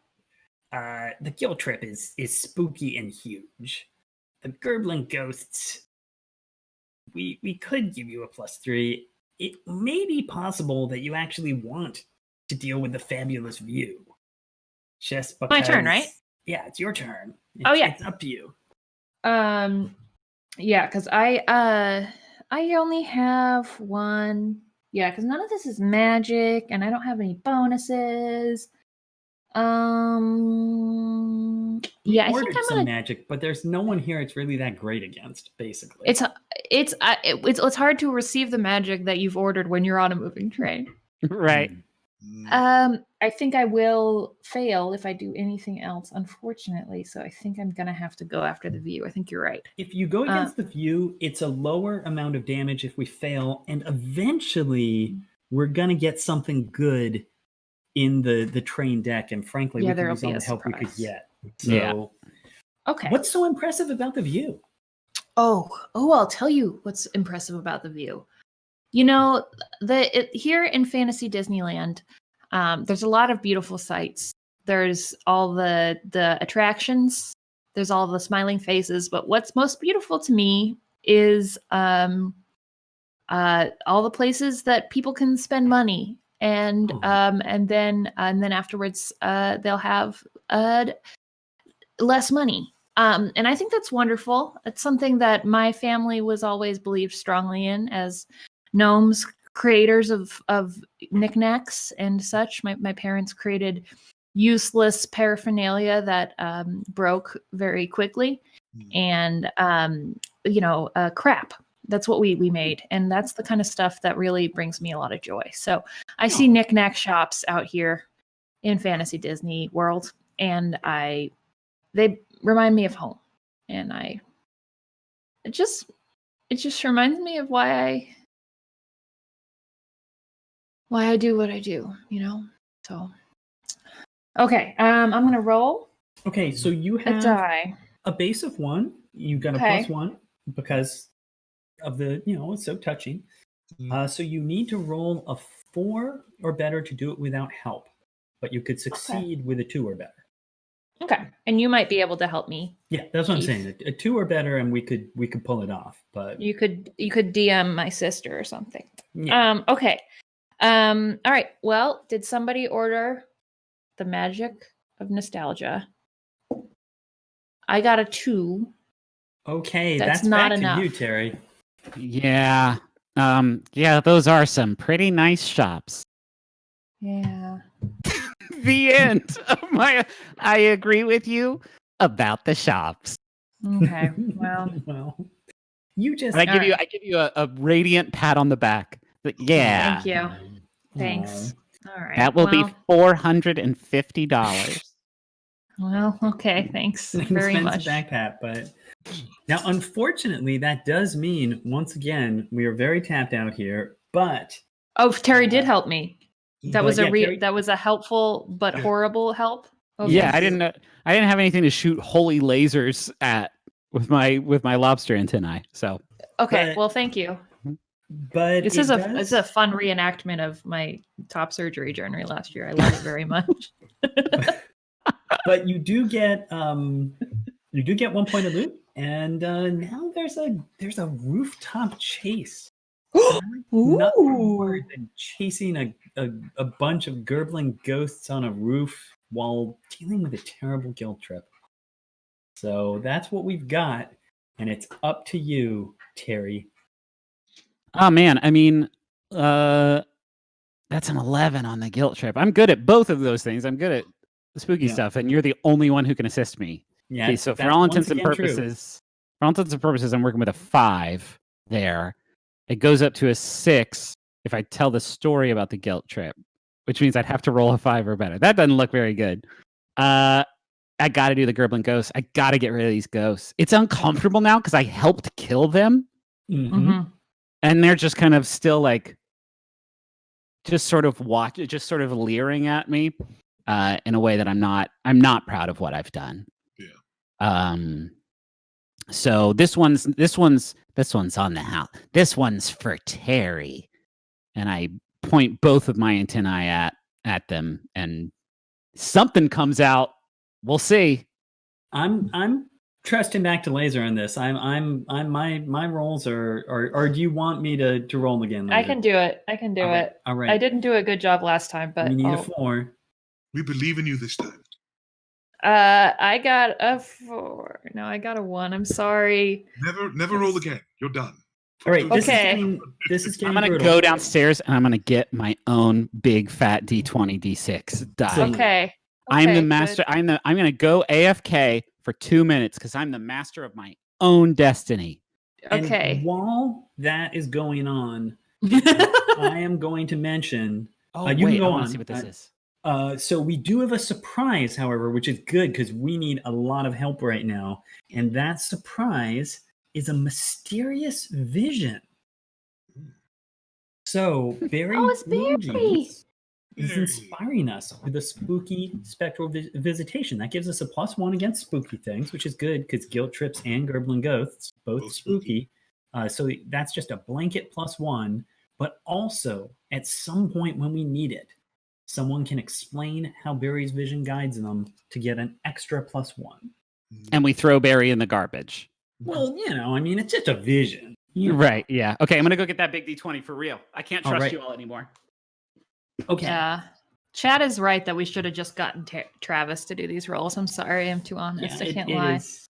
The guilt trip is spooky and huge. The Gerblin ghosts, we could give you a +3. It may be possible that you actually want to deal with the fabulous view. Just because, My turn, right? Yeah, it's your turn. Oh, yeah. It's up to you. Yeah, because I only have 1. Yeah, because none of this is magic, and I don't have any bonuses. Yeah, I think ordered I'm some gonna. magic, but there's no one here it's really that great against, basically. It's hard to receive the magic that you've ordered when you're on a moving train. right. I think I will fail if I do anything else, unfortunately. So I think I'm gonna have to go after the view. I think you're right. If you go against the view, it's a lower amount of damage if we fail, and eventually we're gonna get something good in the train deck, and frankly, Yeah, we could there'll use be all a the help we could surprise. get. Yeah. So, Okay. what's so impressive about the view? Oh, I'll tell you what's impressive about the view. You know, here in Fantasy Disneyland, there's a lot of beautiful sights. There's all the attractions. There's all the smiling faces. But what's most beautiful to me is all the places that people can spend money, and then afterwards they'll have less money. And I think that's wonderful. It's something that my family was always believed strongly in as gnomes, creators of knickknacks and such. My parents created useless paraphernalia that broke very quickly, and crap. That's what we made, and that's the kind of stuff that really brings me a lot of joy. So I see knick-knack shops out here in Fantasy Disney World, and they remind me of home, and it just reminds me of why I do what I do, So okay, I'm gonna roll Okay, so you a have die. a base of 1. You got a Okay. +1 because of the, it's so touching. So you need to roll a 4 or better to do it without help, but you could succeed with a 2 or better. Okay, and you might be able to help me. Yeah, that's what I'm Keith. saying. A 2 or better, and we could pull it off. But You could DM my sister or something. yeah. Okay. All right. Well, did somebody order the Magic of Nostalgia? I got a 2. Okay, That's that's not back enough. to you, Terry. Yeah. Yeah, those are some pretty nice shops. Yeah. The end of I agree with you about the shops. Okay. Well, Well, you just And I give you a radiant pat on the back. But yeah. thank you. Thanks. All right. That will be $450. Well, okay. Thanks an very expensive much. back pat, but now unfortunately that does mean once again we are very tapped out here. But Oh, Terry did help me. That was Terry, that was a helpful but horrible help. Okay. Yeah, I didn't have anything to shoot holy lasers at with my lobster antennae. So okay, well, thank you. But This is it's a fun reenactment of my top surgery journey last year. I love it very much. But you do get 1 point of loot, and now there's a rooftop chase. Nothing more than chasing a bunch of gurgling ghosts on a roof while dealing with a terrible guilt trip. So that's what we've got, and it's up to you, Terry. oh man, I mean, that's an 11 on the guilt trip. I'm good at both of those things. I'm good at the spooky stuff, and you're the only one who can assist me. Yeah. Okay, so for all intents and purposes, I'm working with a 5 there. It goes up to a 6 if I tell the story about the guilt trip, which means I'd have to roll a 5 or better. That doesn't look very good. I got to do the Gurgling Ghosts. I got to get rid of these ghosts. It's uncomfortable now because I helped kill them. Mm-hmm. And they're just kind of still like, just sort of leering at me in a way that I'm not proud of what I've done. Yeah. So this one's on the house. This one's for Terry. And I point both of my antennae at them, and something comes out. We'll see. I'm trusting back to Laser on this. My rolls are, or do you want me to roll them again? Laser? I can do it. All right. I didn't do a good job last time, but we need a 4. We believe in you this time. I got a 4. No, I got a 1. I'm sorry. Never roll again. You're done. All right. This Okay. is getting I'm gonna brutal. go downstairs and I'm gonna get my own big fat D20 D6 die. Okay. I'm the Okay, master. good. I'm gonna go AFK for 2 minutes because I'm the master of my own destiny. And Okay. while that is going on, I am going to mention. Oh, you wait, can go I want on. to see what this is. So we do have a surprise, however, which is good because we need a lot of help right now. And that surprise is a mysterious vision. So Barry it's Barry. Bluejeans is inspiring us with a spooky spectral visitation. That gives us a +1 against spooky things, which is good because guilt trips and gurgling ghosts, both spooky. So that's just a blanket +1. But also, at some point when we need it, someone can explain how Barry's vision guides them to get an extra +1. And we throw Barry in the garbage. Well, it's just a vision. Right, yeah. Okay, I'm going to go get that big D20 for real. I can't trust right. you all anymore. Okay. Yeah. Chad is right that we should have just gotten Travis to do these rolls. I'm sorry. I'm too honest. I can't lie. Is,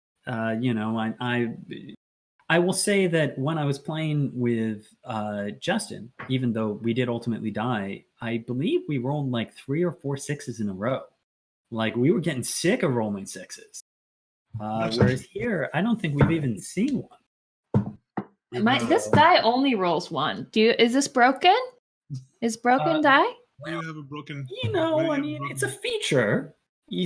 I will say that when I was playing with Justin, even though we did ultimately die, I believe we rolled like 3 or 4 6s in a row. Like, we were getting sick of rolling sixes. That's Whereas here, I don't think we've even seen one. This die only rolls 1. Is this broken? Is broken die? Do you have a broken? You know, I mean, it's a feature.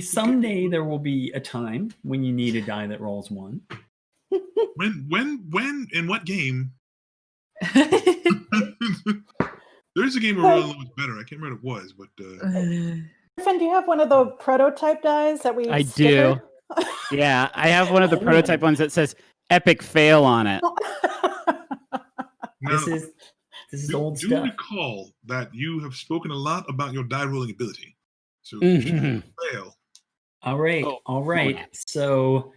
Someday there will be a time when you need a die that rolls 1. When, in what game? There's a game where rolling was better. I can't remember what it was, but. Griffin, do you have one of the prototype dies that we? I do. Yeah, I have one of the prototype ones that says "epic fail" on it. Now, This is old do stuff. recall that you have spoken a lot about your die rolling ability. So Mhm. fail. All right, Oh, all right. So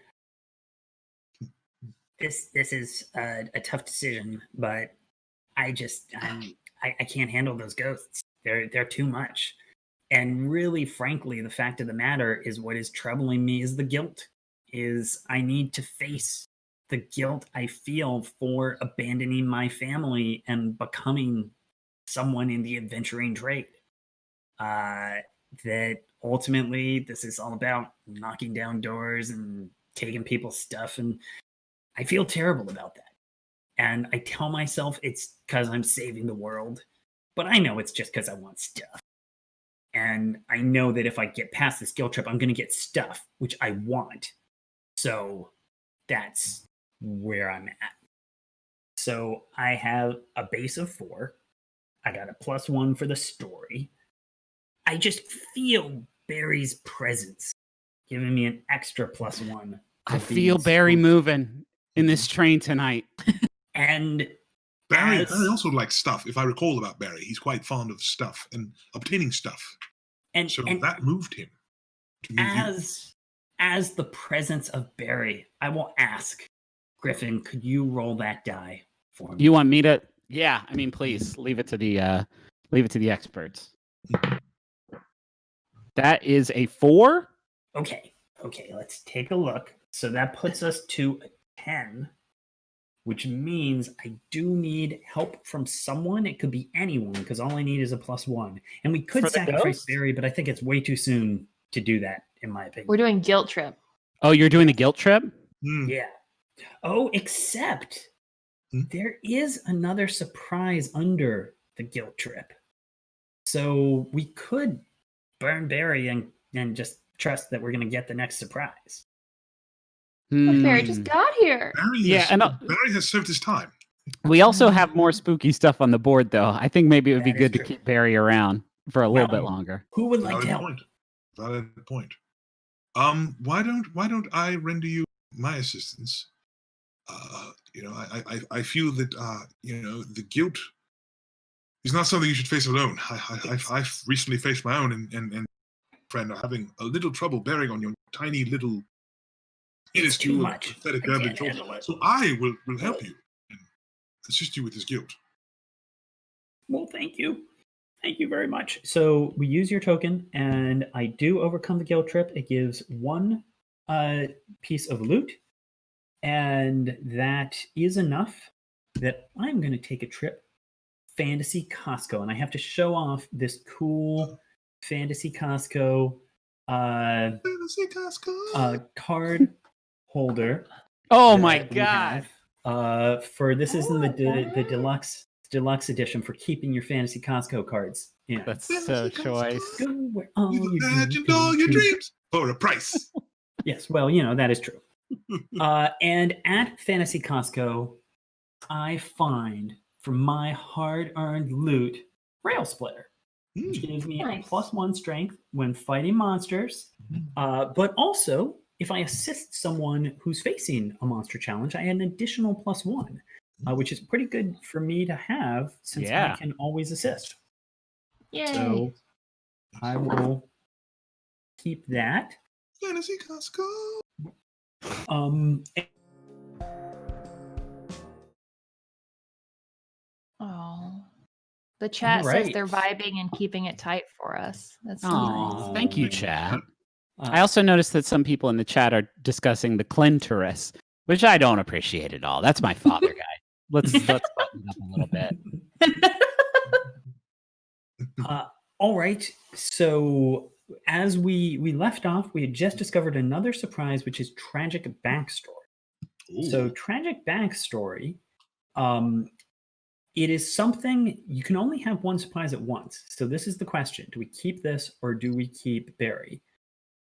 This is a tough decision, but I can't handle those ghosts. They're too much. And really, frankly, the fact of the matter is what is troubling me is the guilt. I need to face the guilt I feel for abandoning my family and becoming someone in the adventuring trade. That ultimately this is all about knocking down doors and taking people's stuff, and I feel terrible about that. And I tell myself it's because I'm saving the world, but I know it's just because I want stuff. And I know that if I get past this guilt trip, I'm going to get stuff, which I want. So that's where I'm at. So I have a base of 4. I got a +1 for the story. I just feel Barry's presence giving me an extra +1. I feel Barry moving in this train tonight. And Barry also likes stuff. If I recall about Barry, he's quite fond of stuff and obtaining stuff. and So and that moved him to move you. as the presence of Barry, I will ask Griffin, could you roll that die for me? You want me to? Yeah, I mean, please leave it to the experts. That is a 4. Okay, let's take a look. So that puts us to a 10, which means I do need help from someone. It could be anyone, because all I need is a +1. And we could For the sacrifice ghost? Barry, but I think it's way too soon to do that, in my opinion. We're doing guilt trip. Oh, you're doing the guilt trip? Hmm. Yeah. Oh, except there is another surprise under the guilt trip. So we could burn Barry and just trust that we're going to get the next surprise. Barry just got here. Barry has served his time. We also have more spooky stuff on the board, though. I think maybe it would be That is good to true. keep Barry around for a little Well, bit longer. Who would like to help? Valid point. Why don't I render you my assistance? I feel that the guilt is not something you should face alone. I've recently faced my own, and friend are having a little trouble bearing on your tiny little. It's too much. Pathetic I can't garbage. handle it. So I will help you and assist you with this guilt. Well, thank you. Thank you very much. So we use your token, and I do overcome the guilt trip. It gives 1 piece of loot, and that is enough that I'm going to take a trip Fantasy Costco, and I have to show off this cool Fantasy Costco Fantasy Costco. card holder. Oh my that we god! have. For this is in the deluxe edition for keeping your Fantasy Costco cards. Yeah, That's so choice. go where all You've your imagined dreams all your come true. dreams for a price. Yes, well, that is true. And at Fantasy Costco, I find for my hard-earned loot, Rail Splitter, which gives me Nice. a +1 strength when fighting monsters. But also, if I assist someone who's facing a monster challenge, I add an additional +1, which is pretty good for me to have since Yeah. I can always assist. Yay. So I will keep that. Fantasy Costco. Oh. The chat says Alright. they're vibing and keeping it tight for us. That's so Oh, nice. thank you, chat. Uh, I also noticed that some people in the chat are discussing the clitoris, which I don't appreciate at all. That's my father guy. Let's button up a little bit. All right. So as we left off, we had just discovered another surprise, which is tragic backstory. So Ooh. tragic backstory, it is something you can only have one surprise at once. So this is the question: do we keep this or do we keep Barry?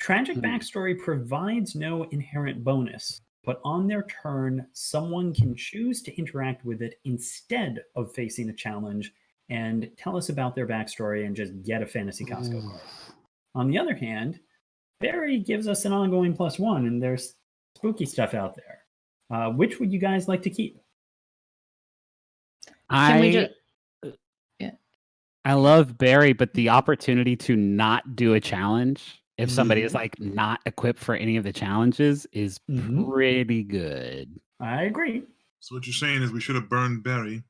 Tragic backstory provides no inherent bonus, but on their turn, someone can choose to interact with it instead of facing a challenge and tell us about their backstory and just get a fantasy Costco card. On the other hand, Barry gives us an ongoing +1, and there's spooky stuff out there. Which would you guys like to keep? Can we just? I love Barry, but the opportunity to not do a challenge if somebody is like not equipped for any of the challenges is pretty good. I agree. So what you're saying is we should have burned Barry.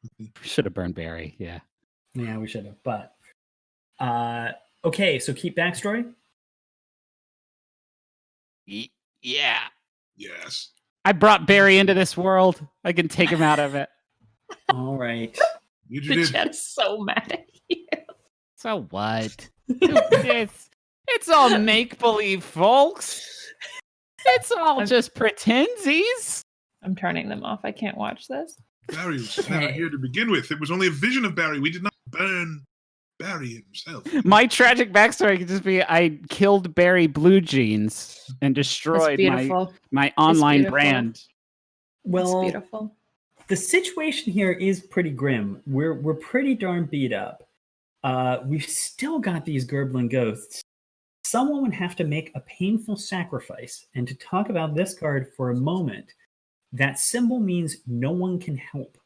Should have burned Barry, yeah. Yeah, we should have. But okay, so keep backstory. Yeah. Yes. I brought Barry into this world. I can take him out of it. All right. You The did. chat's so mad at you. So what? It's all make believe, folks. It's all just pretensies. I'm turning them off. I can't watch this. Barry was never here to begin with. It was only a vision of Barry. We did not burn Barry himself. My tragic backstory could just be I killed Barry Blue Jeans and It's destroyed beautiful. my online beautiful. brand. It's Well, beautiful. the situation here is pretty grim. We're pretty darn beat up. We've still got these Gerblin ghosts. Someone would have to make a painful sacrifice. And to talk about this card for a moment, that symbol means no one can help.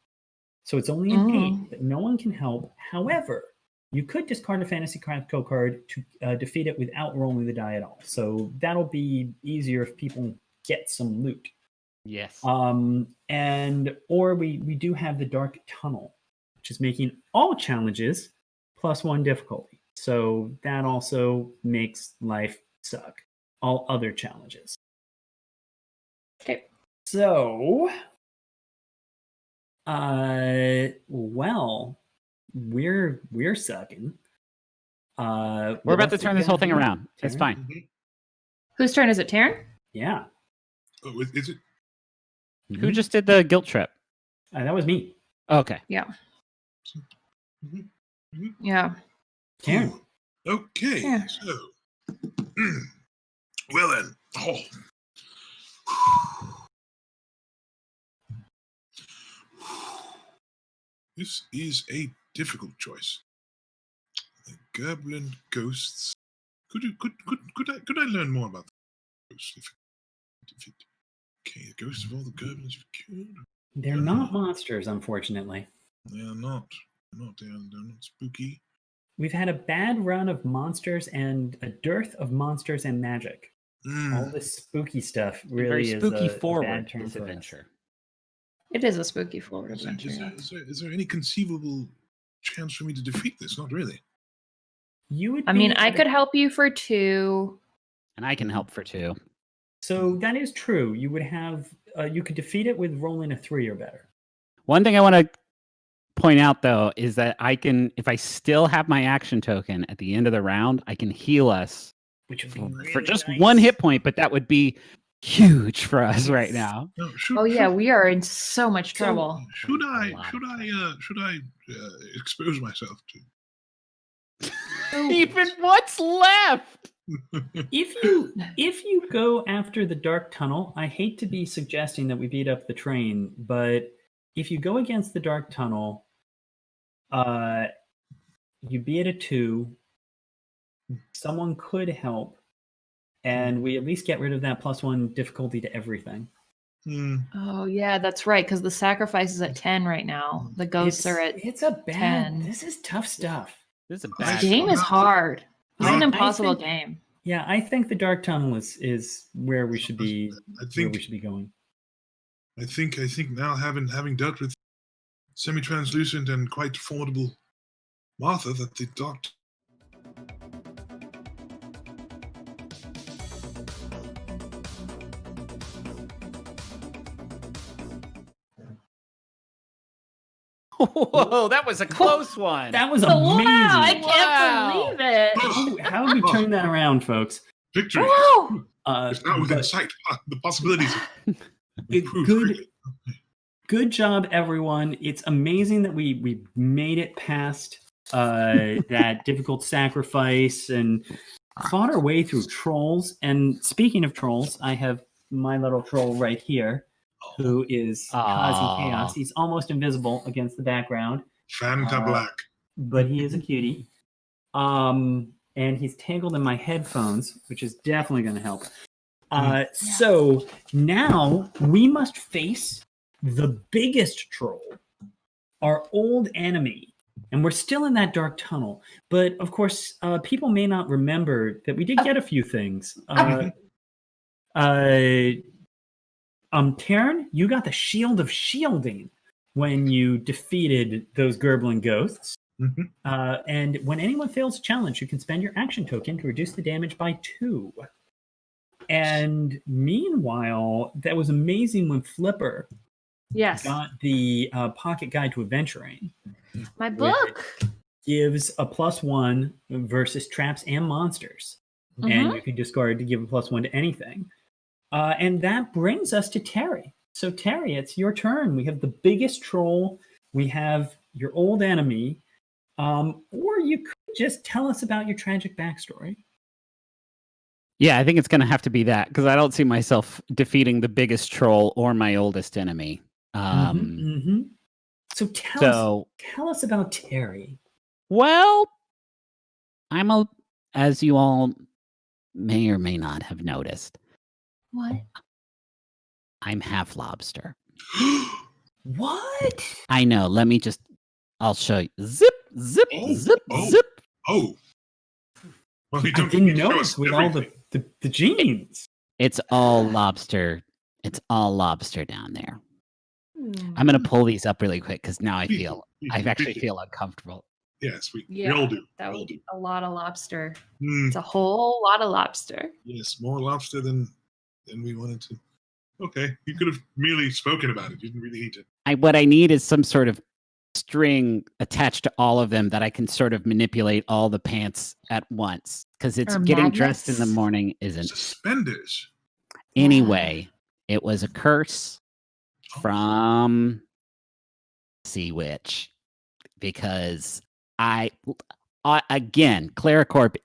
So it's only in pain, but no one can help. However, you could discard a fantasy Costco card to defeat it without rolling the die at all. So that'll be easier if people get some loot. Yes. Or we do have the Dark Tunnel, which is making all challenges +1 difficulty. So that also makes life suck. All other challenges. Okay. So, well, we're sucking. We're about to turn this whole thing around. It's fine. Mhm. Whose turn is it, Taryn? Yeah, Oh, is it? Who just did the guilt trip? that was me. Okay. Yeah. Mhm. Yeah. Karen. Okay. Yeah. So, well then. Oh. This is a difficult choice. The Gerblin ghosts. Could I learn more about the ghosts? Okay, the ghosts of all the Gerblins you've killed. They're not monsters, unfortunately. They are not. They're not spooky. We've had a bad run of monsters and a dearth of monsters and magic. All this spooky stuff really Very is spooky a forward bad turn this for us. adventure. It is a spooky forward Is adventure. there any conceivable chance for me to defeat this? Not really. You would. I mean, be I at a- could help you for 2. And I can help for 2. So that is true. You would have. You could defeat it with rolling a 3 or better. One thing I want to point out though is that I can, if I still have my action token at the end of the round, I can heal us Which would be for really just nice. 1 hit point, but that would be huge for us right now. No, Oh yeah, we are in so much trouble. Should A I lot of expose myself to? Even what's left? If you go after the Dark Tunnel, I hate to be suggesting that we beat up the train, but if you go against the Dark Tunnel, you be at a 2. Someone could help, and we at least get rid of that +1 difficulty to everything. Oh yeah, that's right. Because the sacrifice is at 10 right now. The ghosts are at. It's a bad. 10. This is tough stuff. This is a This bad game is hard. It's an I impossible think- game. Yeah, I think the Dark Tunnel is where we should be. I Where think we should be going. I think now having dealt with semi-translucent and quite formidable Martha, that the doctor. Whoa, that was a close one. That was amazing. Wow, I Wow. can't believe it. How did we turn that around, folks? Victory. Whoa. It's not within But sight. The possibilities it- improved good, greatly. good job, everyone. It's amazing that we made it past that difficult sacrifice and fought our way through trolls. And speaking of trolls, I have my little troll right here, who is causing chaos. He's almost invisible against the background, Fanta Black. but he is a cutie. And he's tangled in my headphones, which is definitely going to help. So now we must face the biggest troll, our old enemy. And we're still in that dark tunnel. But of course, people may not remember that we did get a few things. Taryn, you got the Shield of Shielding when you defeated those Gerblin ghosts. And when anyone fails a challenge, you can spend your action token to reduce the damage by 2. And meanwhile, that was amazing when Flipper Yes. got the Pocket Guide to Adventuring. My book. Gives a +1 versus traps and monsters. And you can discard to give a +1 to anything. And that brings us to Terry. So Terry, it's your turn. We have the biggest troll. We have your old enemy. Or you could just tell us about your tragic backstory. Yeah, I think it's going to have to be that because I don't see myself defeating the biggest troll or my oldest enemy. So tell us about Terry. Well, as you all may or may not have noticed, What? I'm half lobster. What? I know. I'll show you. Zip, zip, zip, zip. Oh. Well, I didn't notice with all the genes. It's all lobster. It's all lobster down there. I'm going to pull these up really quick because now I actually feel uncomfortable. Yes, we Yeah, all do. That We all was do. a lot of lobster. Mm, It's a whole lot of lobster. yes, more lobster than we wanted to. Okay, you could have merely spoken about it. You didn't really need to. What I need is some sort of string attached to all of them that I can sort of manipulate all the pants at once because it's Or getting dressed in the magnets. morning isn't. Suspenders. Anyway, it was a curse from Sea Witch because again, Claricorp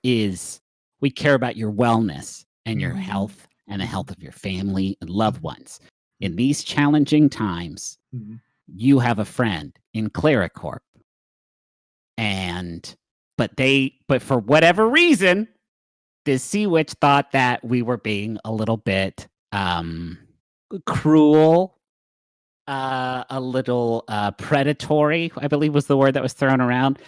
we care about your wellness and your health and the health of your family and loved ones. In these challenging times, you have a friend in Claricorp. But for whatever reason, this Sea Witch thought that we were being a little bit cruel, a little predatory, I believe was the word that was thrown around.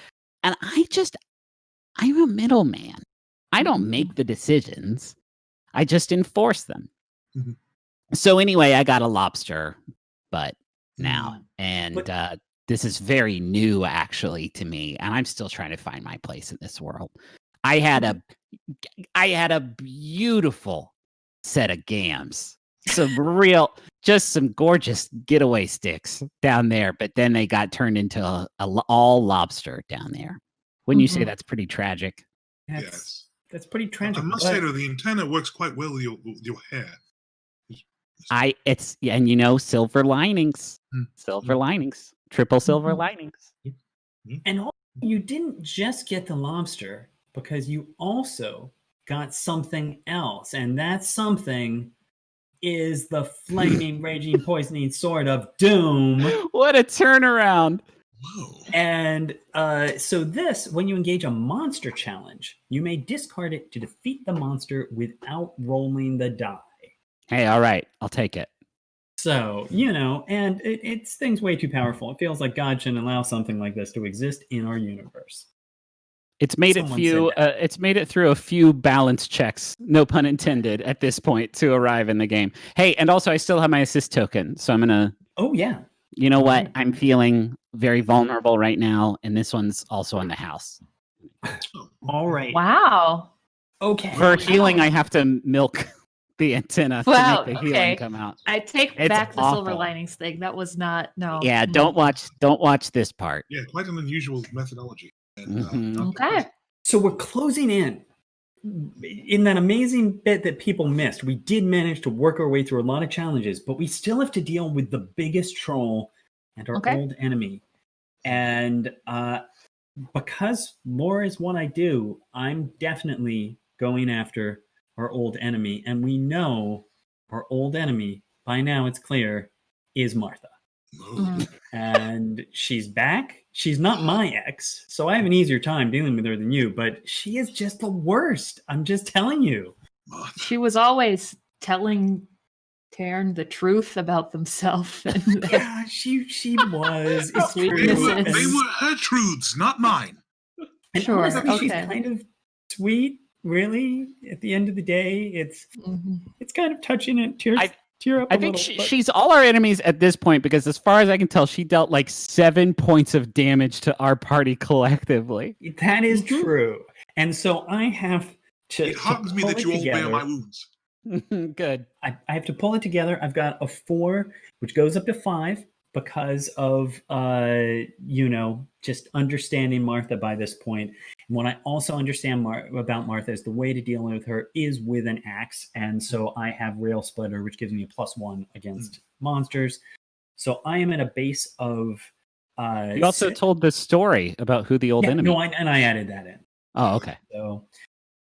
And I'm a middleman. I don't make the decisions. I just enforce them. So anyway, I got a lobster butt now. And this is very new actually to me. And I'm still trying to find my place in this world. I had a beautiful set of gams. Some gorgeous getaway sticks down there, but then they got turned into all lobster down there. Wouldn't you say that's pretty tragic? Yes. That's pretty tragic. I must say though, the antenna works quite well with your hair. And silver linings, silver linings, triple silver linings. And you didn't just get the lobster because you also got something else, and that something is the flaming, raging, poisoning sword of doom. What a turnaround! Whoa. And so when you engage a monster challenge, you may discard it to defeat the monster without rolling the die. Hey, all right, I'll take it. So, and it's things way too powerful. It feels like God shouldn't allow something like this to exist in our universe. It's made Someone it's made it through a few balance checks, no pun intended, at this point to arrive in the game. Hey, and also I still have my assist token, so I'm gonna. Oh yeah. You know what? I'm feeling very vulnerable right now, and this one's also in the house. All right. Wow. Okay. For healing, I have to milk the antenna Wow, to make the healing okay. come out. I take It's back the silver awful. linings thing. That was not no. Yeah, don't watch this part. Yeah, quite an unusual methodology. And, Mhm. not Okay. So we're closing in. In that amazing bit that people missed, we did manage to work our way through a lot of challenges, but we still have to deal with the biggest troll and our Okay. old enemy. And because lore is what I do, I'm definitely going after our old enemy. And we know our old enemy, by now it's clear, is Martha. Mhm. And she's back. She's not my ex, so I have an easier time dealing with her than you, but she is just the worst. I'm just telling you. Martha. She was always telling Taryn the truth about themselves. And Yeah, she was. It's Sweet true. This They is- were her truths, not mine. And Sure, honestly, she's okay. kind of sweet, really. At the end of the day, it's Mhm. kind of touching and tear up I a think little. But she's all our enemies at this point because, as far as I can tell, she dealt like 7 points of damage to our party collectively. that is true. And so I have to. It heartens me pull that it you all bear together. my wounds. Good. I have to pull it together. I've got a 4, which goes up to 5 because of just understanding Martha by this point. And what I also understand about Martha is the way to deal with her is with an axe, and so I have Rail Splitter, which gives me a +1 against monsters. So I am at a base of. You also told the story about who the old enemy. No, and I added that in. Oh, okay.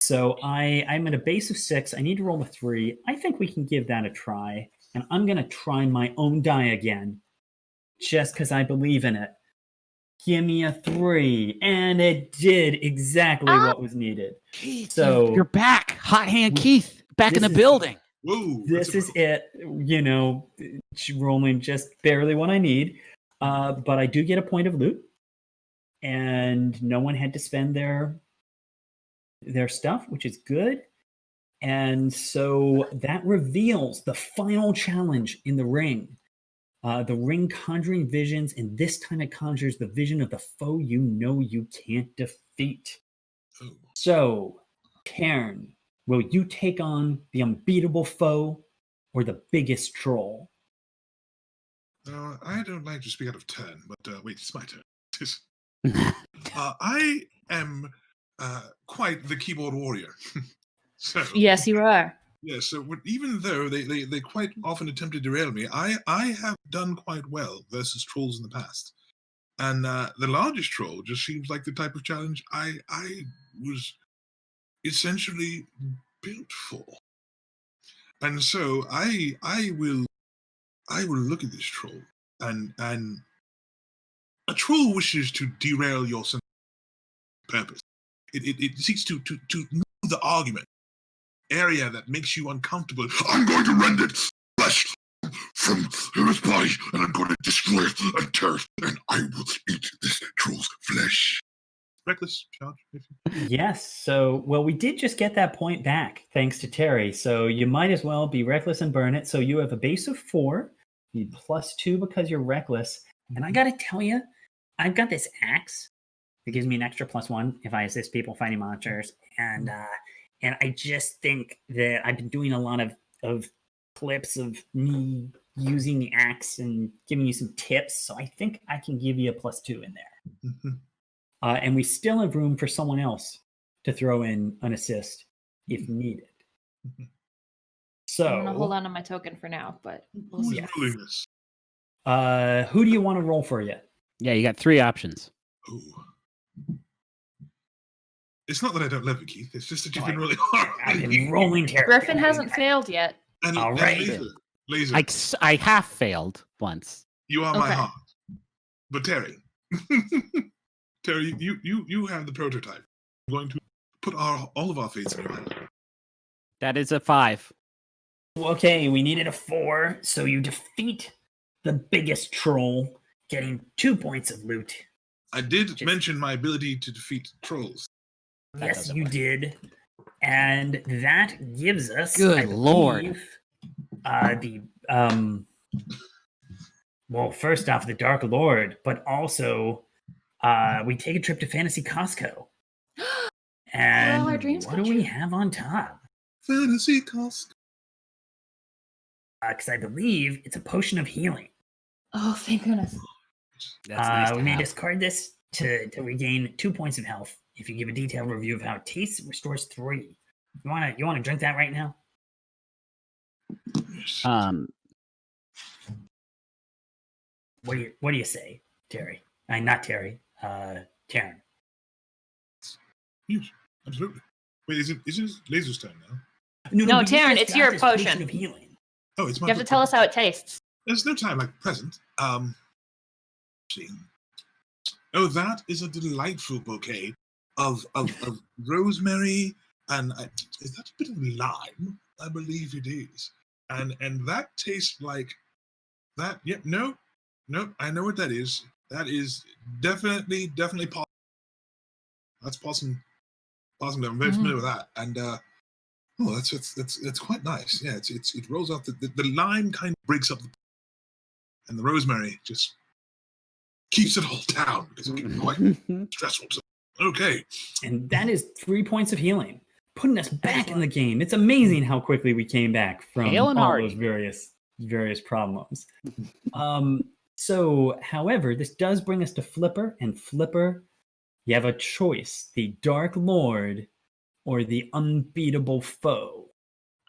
So I'm at a base of 6. I need to roll a 3. I think we can give that a try. And I'm going to try my own die again, just because I believe in it. Give me a 3. And it did exactly what was needed. So You're back. Hot hand Keith. Back in the this is- building. Whoa. this is it. Rolling just barely what I need. But I do get a point of loot. And no one had to spend their stuff, which is good. And so that reveals the final challenge in the ring. The ring conjuring visions, and this time it conjures the vision of the foe you know you can't defeat. Oh. So, Cairn, will you take on the unbeatable foe or the biggest troll? I don't like to speak out of turn, but wait, it's my turn. I am quite the keyboard warrior. So Yes, you are. yeah, so even though they quite often attempt to derail me, I have done quite well versus trolls in the past. And the largest troll just seems like the type of challenge I was essentially built for. And so I will look at this troll, and a troll wishes to derail your sense of purpose. It seeks to move the argument area that makes you uncomfortable. I'm going to rend it flesh from his body, and I'm going to destroy it and tear it, and I will eat this troll's flesh. Reckless charge. Yes. So, well, we did just get that point back thanks to Terry. So you might as well be reckless and burn it. So you have a base of 4, you need +2 because you're reckless. And I got to tell you, I've got this axe that gives me an extra +1 if I assist people fighting monsters. And I just think that I've been doing a lot of clips of me using the axe and giving you some tips. So I think I can give you a +2 in there. Mm-hmm. And we still have room for someone else to throw in an assist if needed. So I'm gonna hold on to my token for now, but we'll Who's see. ruling this? who do you want to roll for yet? Yeah, you got 3 options. Oh. It's not that I don't love you, Keith. It's just that you've been really I've hard. been rolling terribly. Griffin hasn't failed yet. And, All and right. Laser, I have failed once. you are my Okay. heart. But Terry, Terry, you have the prototype. I'm going to put all of our fates in your hand. That is a 5. Okay, we needed a 4, so you defeat the biggest troll, getting 2 points of loot. I did Just- mention my ability to defeat trolls. That Yes, doesn't you work. did. And that gives us, Good I Lord. believe, well, first off, the Dark Lord, but also we take a trip to Fantasy Costco. And our dreams what come do we true. have on top? Fantasy cost. because I believe it's a potion of healing. Oh, thank goodness. That's nice to we may have. discard this to regain 2 points of health. If you give a detailed review of how it tastes, it restores 3. You wanna drink that right now? What do you say, Terry? Not Terry. Taryn. Yes, absolutely. Wait, is it Laser's turn now? No, but you Taryn, just it's got your this potion. of healing. Oh, it's my. You have to tell us how it tastes. There's no time like the present. See. Oh, that is a delightful bouquet of rosemary and is that a bit of lime? I believe it is. And that tastes like that. Yep. No. I know what that is. That is definitely possum. That's possum. I'm very familiar with that. And that's quite nice. Yeah. It rolls off the lime kind of breaks up and the rosemary just keeps it all down because it can be quite stressful. So, okay. And that is 3 points of healing, putting us back in the game. It's amazing how quickly we came back from Hale and all hearty. those various problems. So, however, this does bring us to Flipper. And Flipper, you have a choice: the Dark Lord or the unbeatable foe.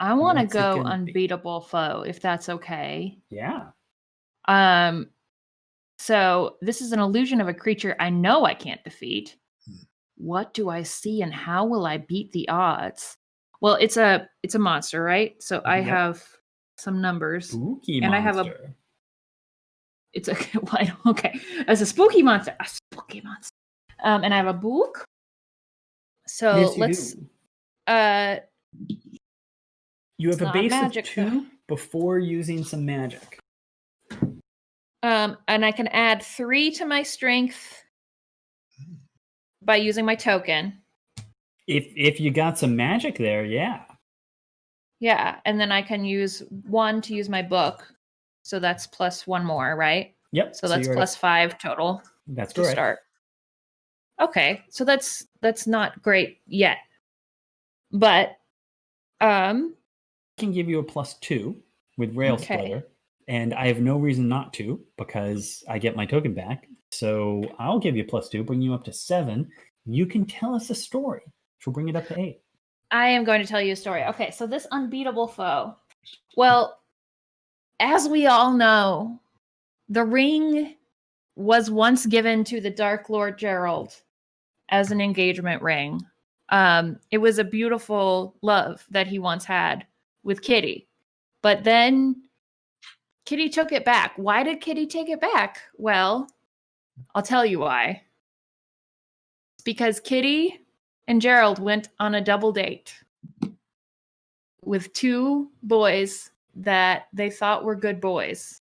I want to What's it go gonna be? unbeatable foe, if that's okay. Yeah. So this is an illusion of a creature I know I can't defeat. What do I see and how will I beat the odds? Well, it's a monster, right? So I Yep. have some numbers. Spooky And I have monster. It's a okay. It's a spooky monster. A spooky monster. And I have a book. So Yes, you let's do. You have it's a not base magic, of 2 before using some magic. and I can add 3 to my strength by using my token. If you got some magic there, yeah. Yeah, and then I can use 1 to use my book. So that's plus 1 more, right? Yep. So that's you're at plus 5 total That's to correct. start. Okay, so that's not great yet. But I can give you a +2 with Rail Okay. Splitter, and I have no reason not to because I get my token back. So I'll give you a +2, bring you up to 7. You can tell us a story, which will bring it up to 8. I am going to tell you a story. Okay, so this unbeatable foe. Well, as we all know, the ring was once given to the Dark Lord Gerald as an engagement ring. It was a beautiful love that he once had with Kitty. But then Kitty took it back. Why did Kitty take it back? Well, I'll tell you why. It's because Kitty and Gerald went on a double date with 2 boys that they thought were good boys.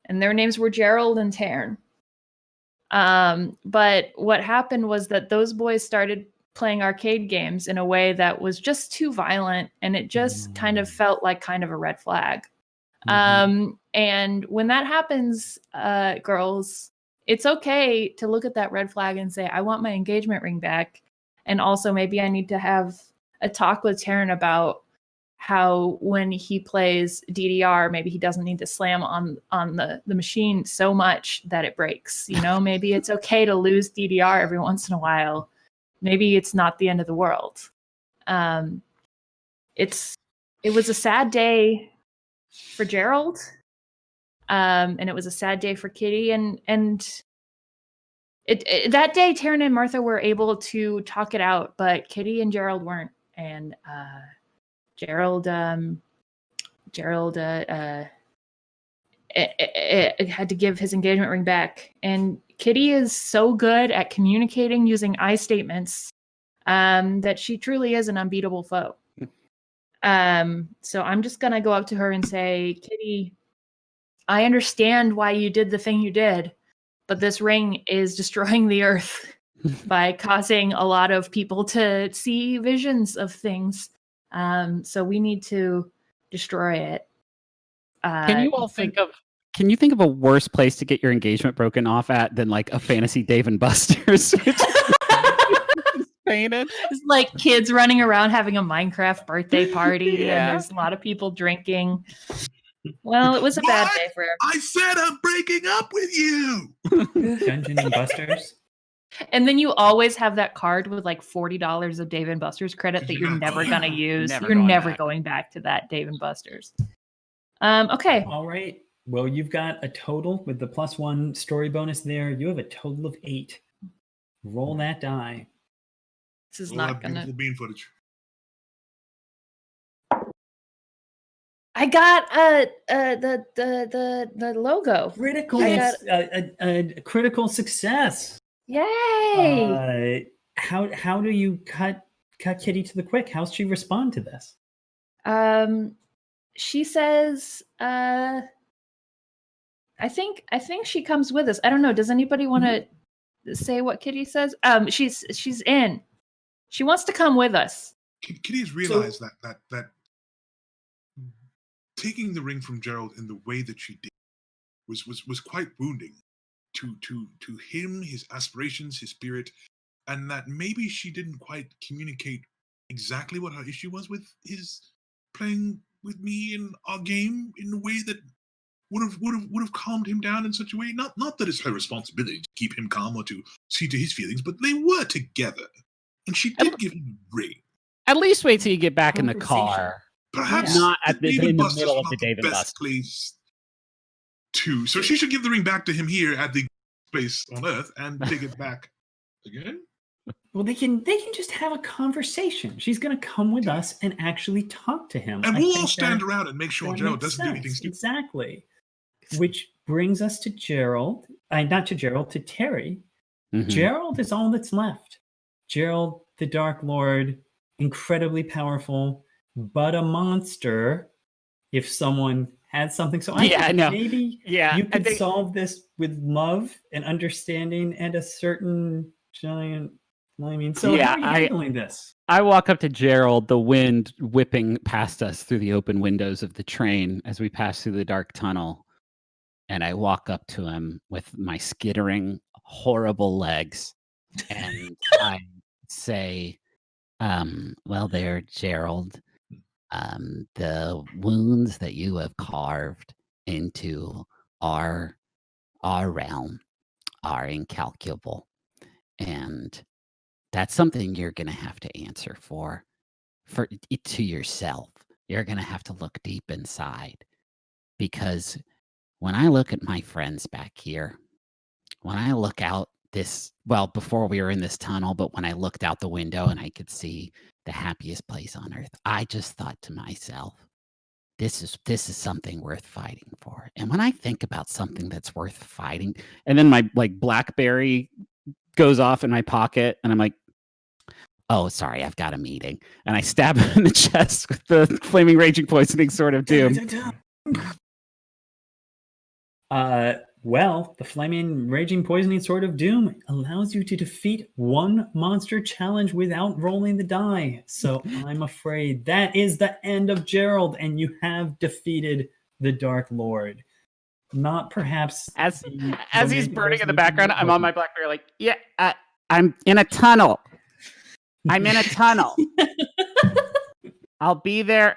And their names were Gerald and Taryn. But what happened was that those boys started playing arcade games in a way that was just too violent, and it just kind of felt like kind of a red flag. And when that happens, girls, it's okay to look at that red flag and say, I want my engagement ring back. And also maybe I need to have a talk with Taryn about how when he plays DDR, maybe he doesn't need to slam on the machine so much that it breaks. You know, maybe it's okay to lose DDR every once in a while. Maybe it's not the end of the world. It was a sad day for Gerald, and it was a sad day for Kitty, and that day Taryn and Martha were able to talk it out, but Kitty and Gerald weren't, and Gerald had to give his engagement ring back. And Kitty is so good at communicating using I statements that she truly is an unbeatable foe. So I'm just going to go up to her and say, Kitty, I understand why you did the thing you did, but this ring is destroying the earth by causing a lot of people to see visions of things. So we need to destroy it. Can you think of a worse place to get your engagement broken off at than like a fantasy Dave and Buster's? Painted. It's like kids running around having a Minecraft birthday party, Yeah. and there's a lot of people drinking. Well, it was a bad What? day for everyone. I said I'm breaking up with you. Dungeon and Busters. And then you always have that card with like $40 of Dave and Buster's credit that you're never going to use. Never You're going never back. going back to that Dave and Buster's. Okay. All right. Well, you've got a total with the +1 story bonus there. You have a total of 8. Roll that die. This is All not that going to. beautiful bean footage. I got the logo. Critical, I got- a critical success. Yay! How do you cut Kitty to the quick? How's she respond to this? She says, I think she comes with us. I don't know. Does anybody want to say what Kitty says? She's in. She wants to come with us. Kitty has realized that taking the ring from Gerald in the way that she did was quite wounding to him, his aspirations, his spirit, and that maybe she didn't quite communicate exactly what her issue was with his playing with me in our game in a way that would have calmed him down in such a way. Not that it's her responsibility to keep him calm or to see to his feelings, but they were together, and she did give him a ring. At least wait till you get back in the Conversation. car. Perhaps Not at Dave in and the Buster's middle of not the Dave and best Buster's. place to. So she should give the ring back to him here at the place on Earth and take it back again. Well, they can just have a conversation. She's going to come with us and actually talk to him. And I we'll think all stand that- around and make sure that Gerald makes doesn't do anything sense. stupid. Exactly. Which brings us to Gerald. Not to Gerald, to Terry. Mhm. Gerald is all that's left. Gerald, the Dark Lord, incredibly powerful, but a monster. If someone had something, so I Yeah, think I know. maybe Yeah, you I could think- solve this with love and understanding and a certain giant. I mean, so Yeah, how are you handling this? I walk up to Gerald, the wind whipping past us through the open windows of the train as we pass through the dark tunnel. And I walk up to him with my skittering, horrible legs. And I say, well, there, Gerald, the wounds that you have carved into our realm are incalculable. And that's something you're going to have to answer for to yourself. You're going to have to look deep inside, because when I look at my friends back here, when I look out before we were in this tunnel, but when I looked out the window and I could see the happiest place on earth, I just thought to myself, this is something worth fighting for. And when I think about something that's worth fighting, and then my BlackBerry goes off in my pocket, and I'm like, oh, sorry, I've got a meeting. And I stab him in the chest with the flaming raging poisoning sword of doom. Well, the flaming raging poisoning sword of doom allows you to defeat one monster challenge without rolling the die. So I'm afraid that is the end of Gerald, and you have defeated the Dark Lord. Not perhaps As the he's romantic burning in the resolution background, you I'm on my hoped. BlackBerry like, yeah, I'm in a tunnel. I'm in a tunnel. I'll be there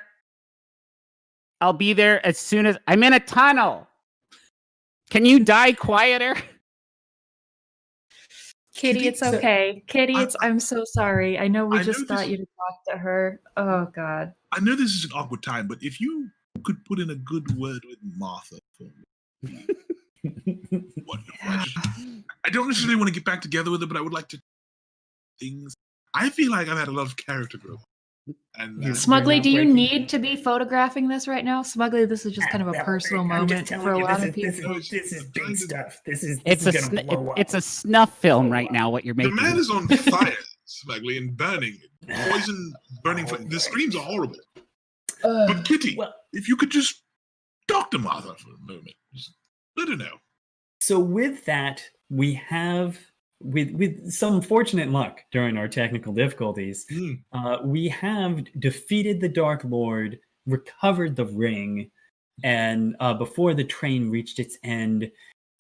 as soon as I'm in a tunnel. Can you die quieter? Kitty, it's So- okay. Kitty, I'm so sorry. I know we I just know got this- you to talk to her. Oh God. I know this is an awkward time, but if you could put in a good word with Martha for me. Wonderful. I don't necessarily want to get back together with her, but I would like to things. I feel like I've had a lot of character growth. And Smugly, do you breaking- need to be photographing this right now? Smugly, this is just kind of a personal moment for a lot of people. This is big stuff. This is It's gonna blow up. it's a snuff film right now. What you're the making. man is on fire, Smugly, and burning. Poison, burning. The screams are horrible. But Kitty, Well- if you could just talk to Martha for a moment, just let her know. So with that, we have, with some fortunate luck during our technical difficulties, we have defeated the Dark Lord, recovered the ring, and before the train reached its end.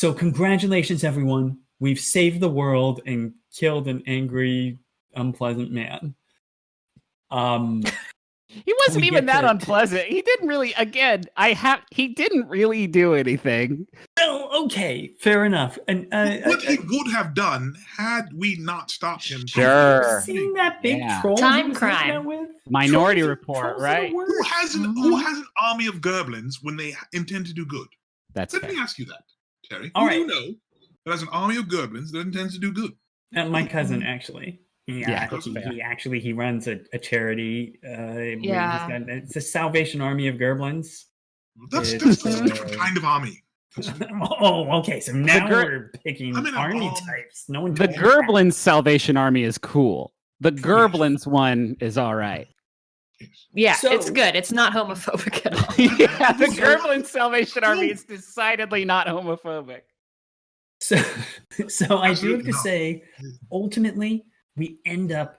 So congratulations, everyone. We've saved the world and killed an angry, unpleasant man. He wasn't we even get that to- unpleasant. He didn't really. Again, he didn't really do anything. Oh, okay, fair enough. And What he would have done had we not stopped him. Sure. seeing that big Yeah. troll Time he was hanging crime. out with? Minority Trolls are- Report, trolls are the right? worst. Who has an army of goblins when they intend to do good? That's Let fair. me ask you that, Terry. All Who do right. you know that has an army of goblins that intends to do good? My cousin, actually. Yeah, Yeah, that's fair. he runs a charity. Yeah. It's the Salvation Army of Goblins. That's It's, a different kind of army. Oh, okay. So now Ger- we're picking I'm in a army bomb. types. No one The told me that. Gerblins Salvation Army is cool. The Gerblins one is all right. Yeah, So- it's good. It's not homophobic at all. Yeah, the Gerblins Salvation Army is decidedly not homophobic. So I do have Absolutely to not. say, ultimately, we end up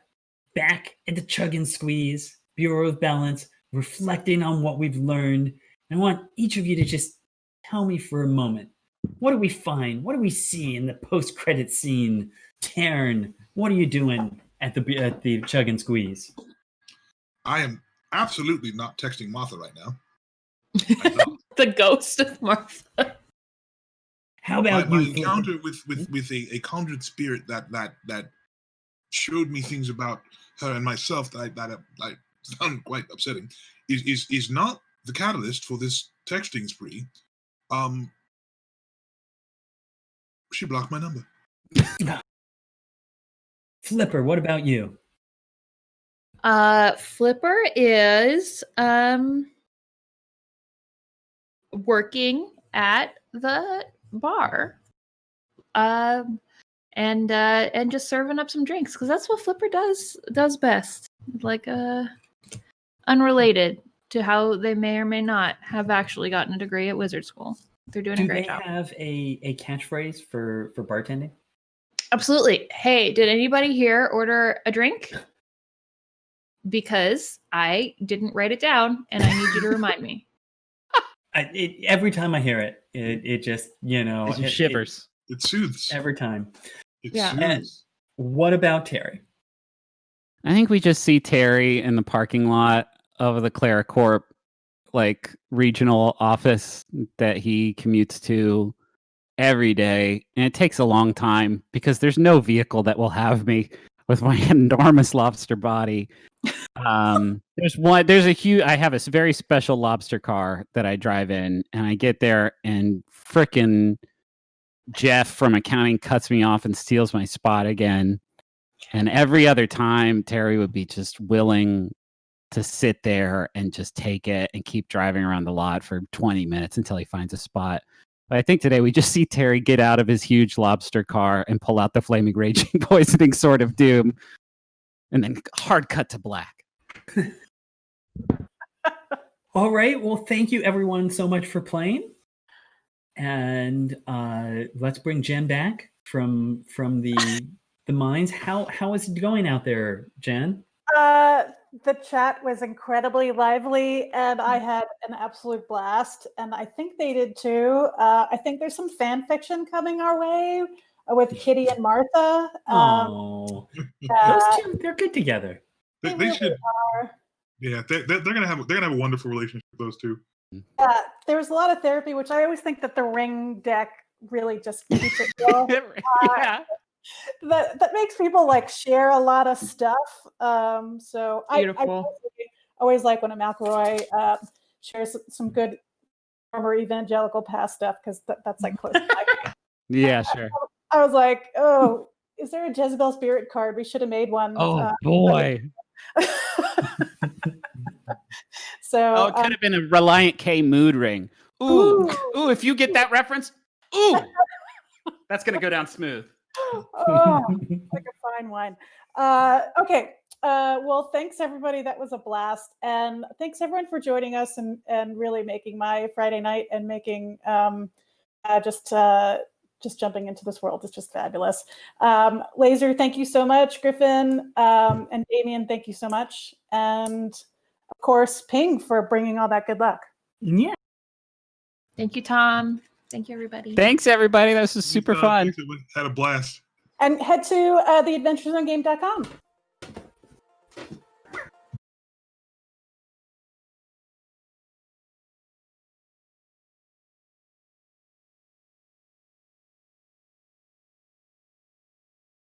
back at the Chug and Squeeze Bureau of Balance, reflecting on what we've learned. I want each of you to just tell me for a moment, what do we find? What do we see in the post-credit scene? Taryn, what are you doing at the Chug and Squeeze? I am absolutely not texting Martha right now. I'm not. The ghost of Martha. How my, about my you? encounter with a conjured spirit that showed me things about her and myself that I found quite upsetting is not the catalyst for this texting spree. She blocked my number. Flipper, what about you? Flipper is working at the bar. And just serving up some drinks because that's what Flipper does best. Like unrelated to how they may or may not have actually gotten a degree at wizard school. They're doing a Do great they job. have a catchphrase for bartending? Absolutely. Hey, did anybody here order a drink? Because I didn't write it down and I need you to remind me. Every time I hear it, it just, Gives you shivers. It soothes. every time. It Yeah. soothes. What about Terry? I think we just see Terry in the parking lot of the Claricorp regional office that he commutes to every day. And it takes a long time because there's no vehicle that will have me with my enormous lobster body. I have a very special lobster car that I drive in, and I get there and frickin' Jeff from accounting cuts me off and steals my spot again. And every other time, Terry would be just willing to sit there and just take it and keep driving around the lot for 20 minutes until he finds a spot. But I think today we just see Terry get out of his huge lobster car and pull out the flaming raging poisoning sword of doom, and then hard cut to black. All right. Well, thank you everyone so much for playing. And let's bring Jen back from the mines. How is it going out there, Jen? The chat was incredibly lively, and I had an absolute blast. And I think they did too. I think there's some fan fiction coming our way with Kitty and Martha. Oh, those two, they're good together. They really should. are. Yeah, they're gonna have a wonderful relationship. Those two. There was a lot of therapy, which I always think that the ring deck really just keeps it going. Yeah. That makes people share a lot of stuff. So I always like when a McElroy shares some good former evangelical past stuff because that's close to my. Yeah, sure. I was like, oh, is there a Jezebel spirit card? We should have made one. Oh, boy. So it could have been a Reliant K mood ring. Ooh, if you get that reference, that's going to go down smooth. Like a fine wine. Okay. Well, thanks everybody. That was a blast, and thanks everyone for joining us and really making my Friday night and making just jumping into this world is just fabulous. Laser, thank you so much. Griffin and Damion, thank you so much, and of course, Ping for bringing all that good luck. Yeah. Thank you, Tom. Thank you, everybody. Thanks, everybody. This was super fun. Had a blast. And head to theadventuresongame.com.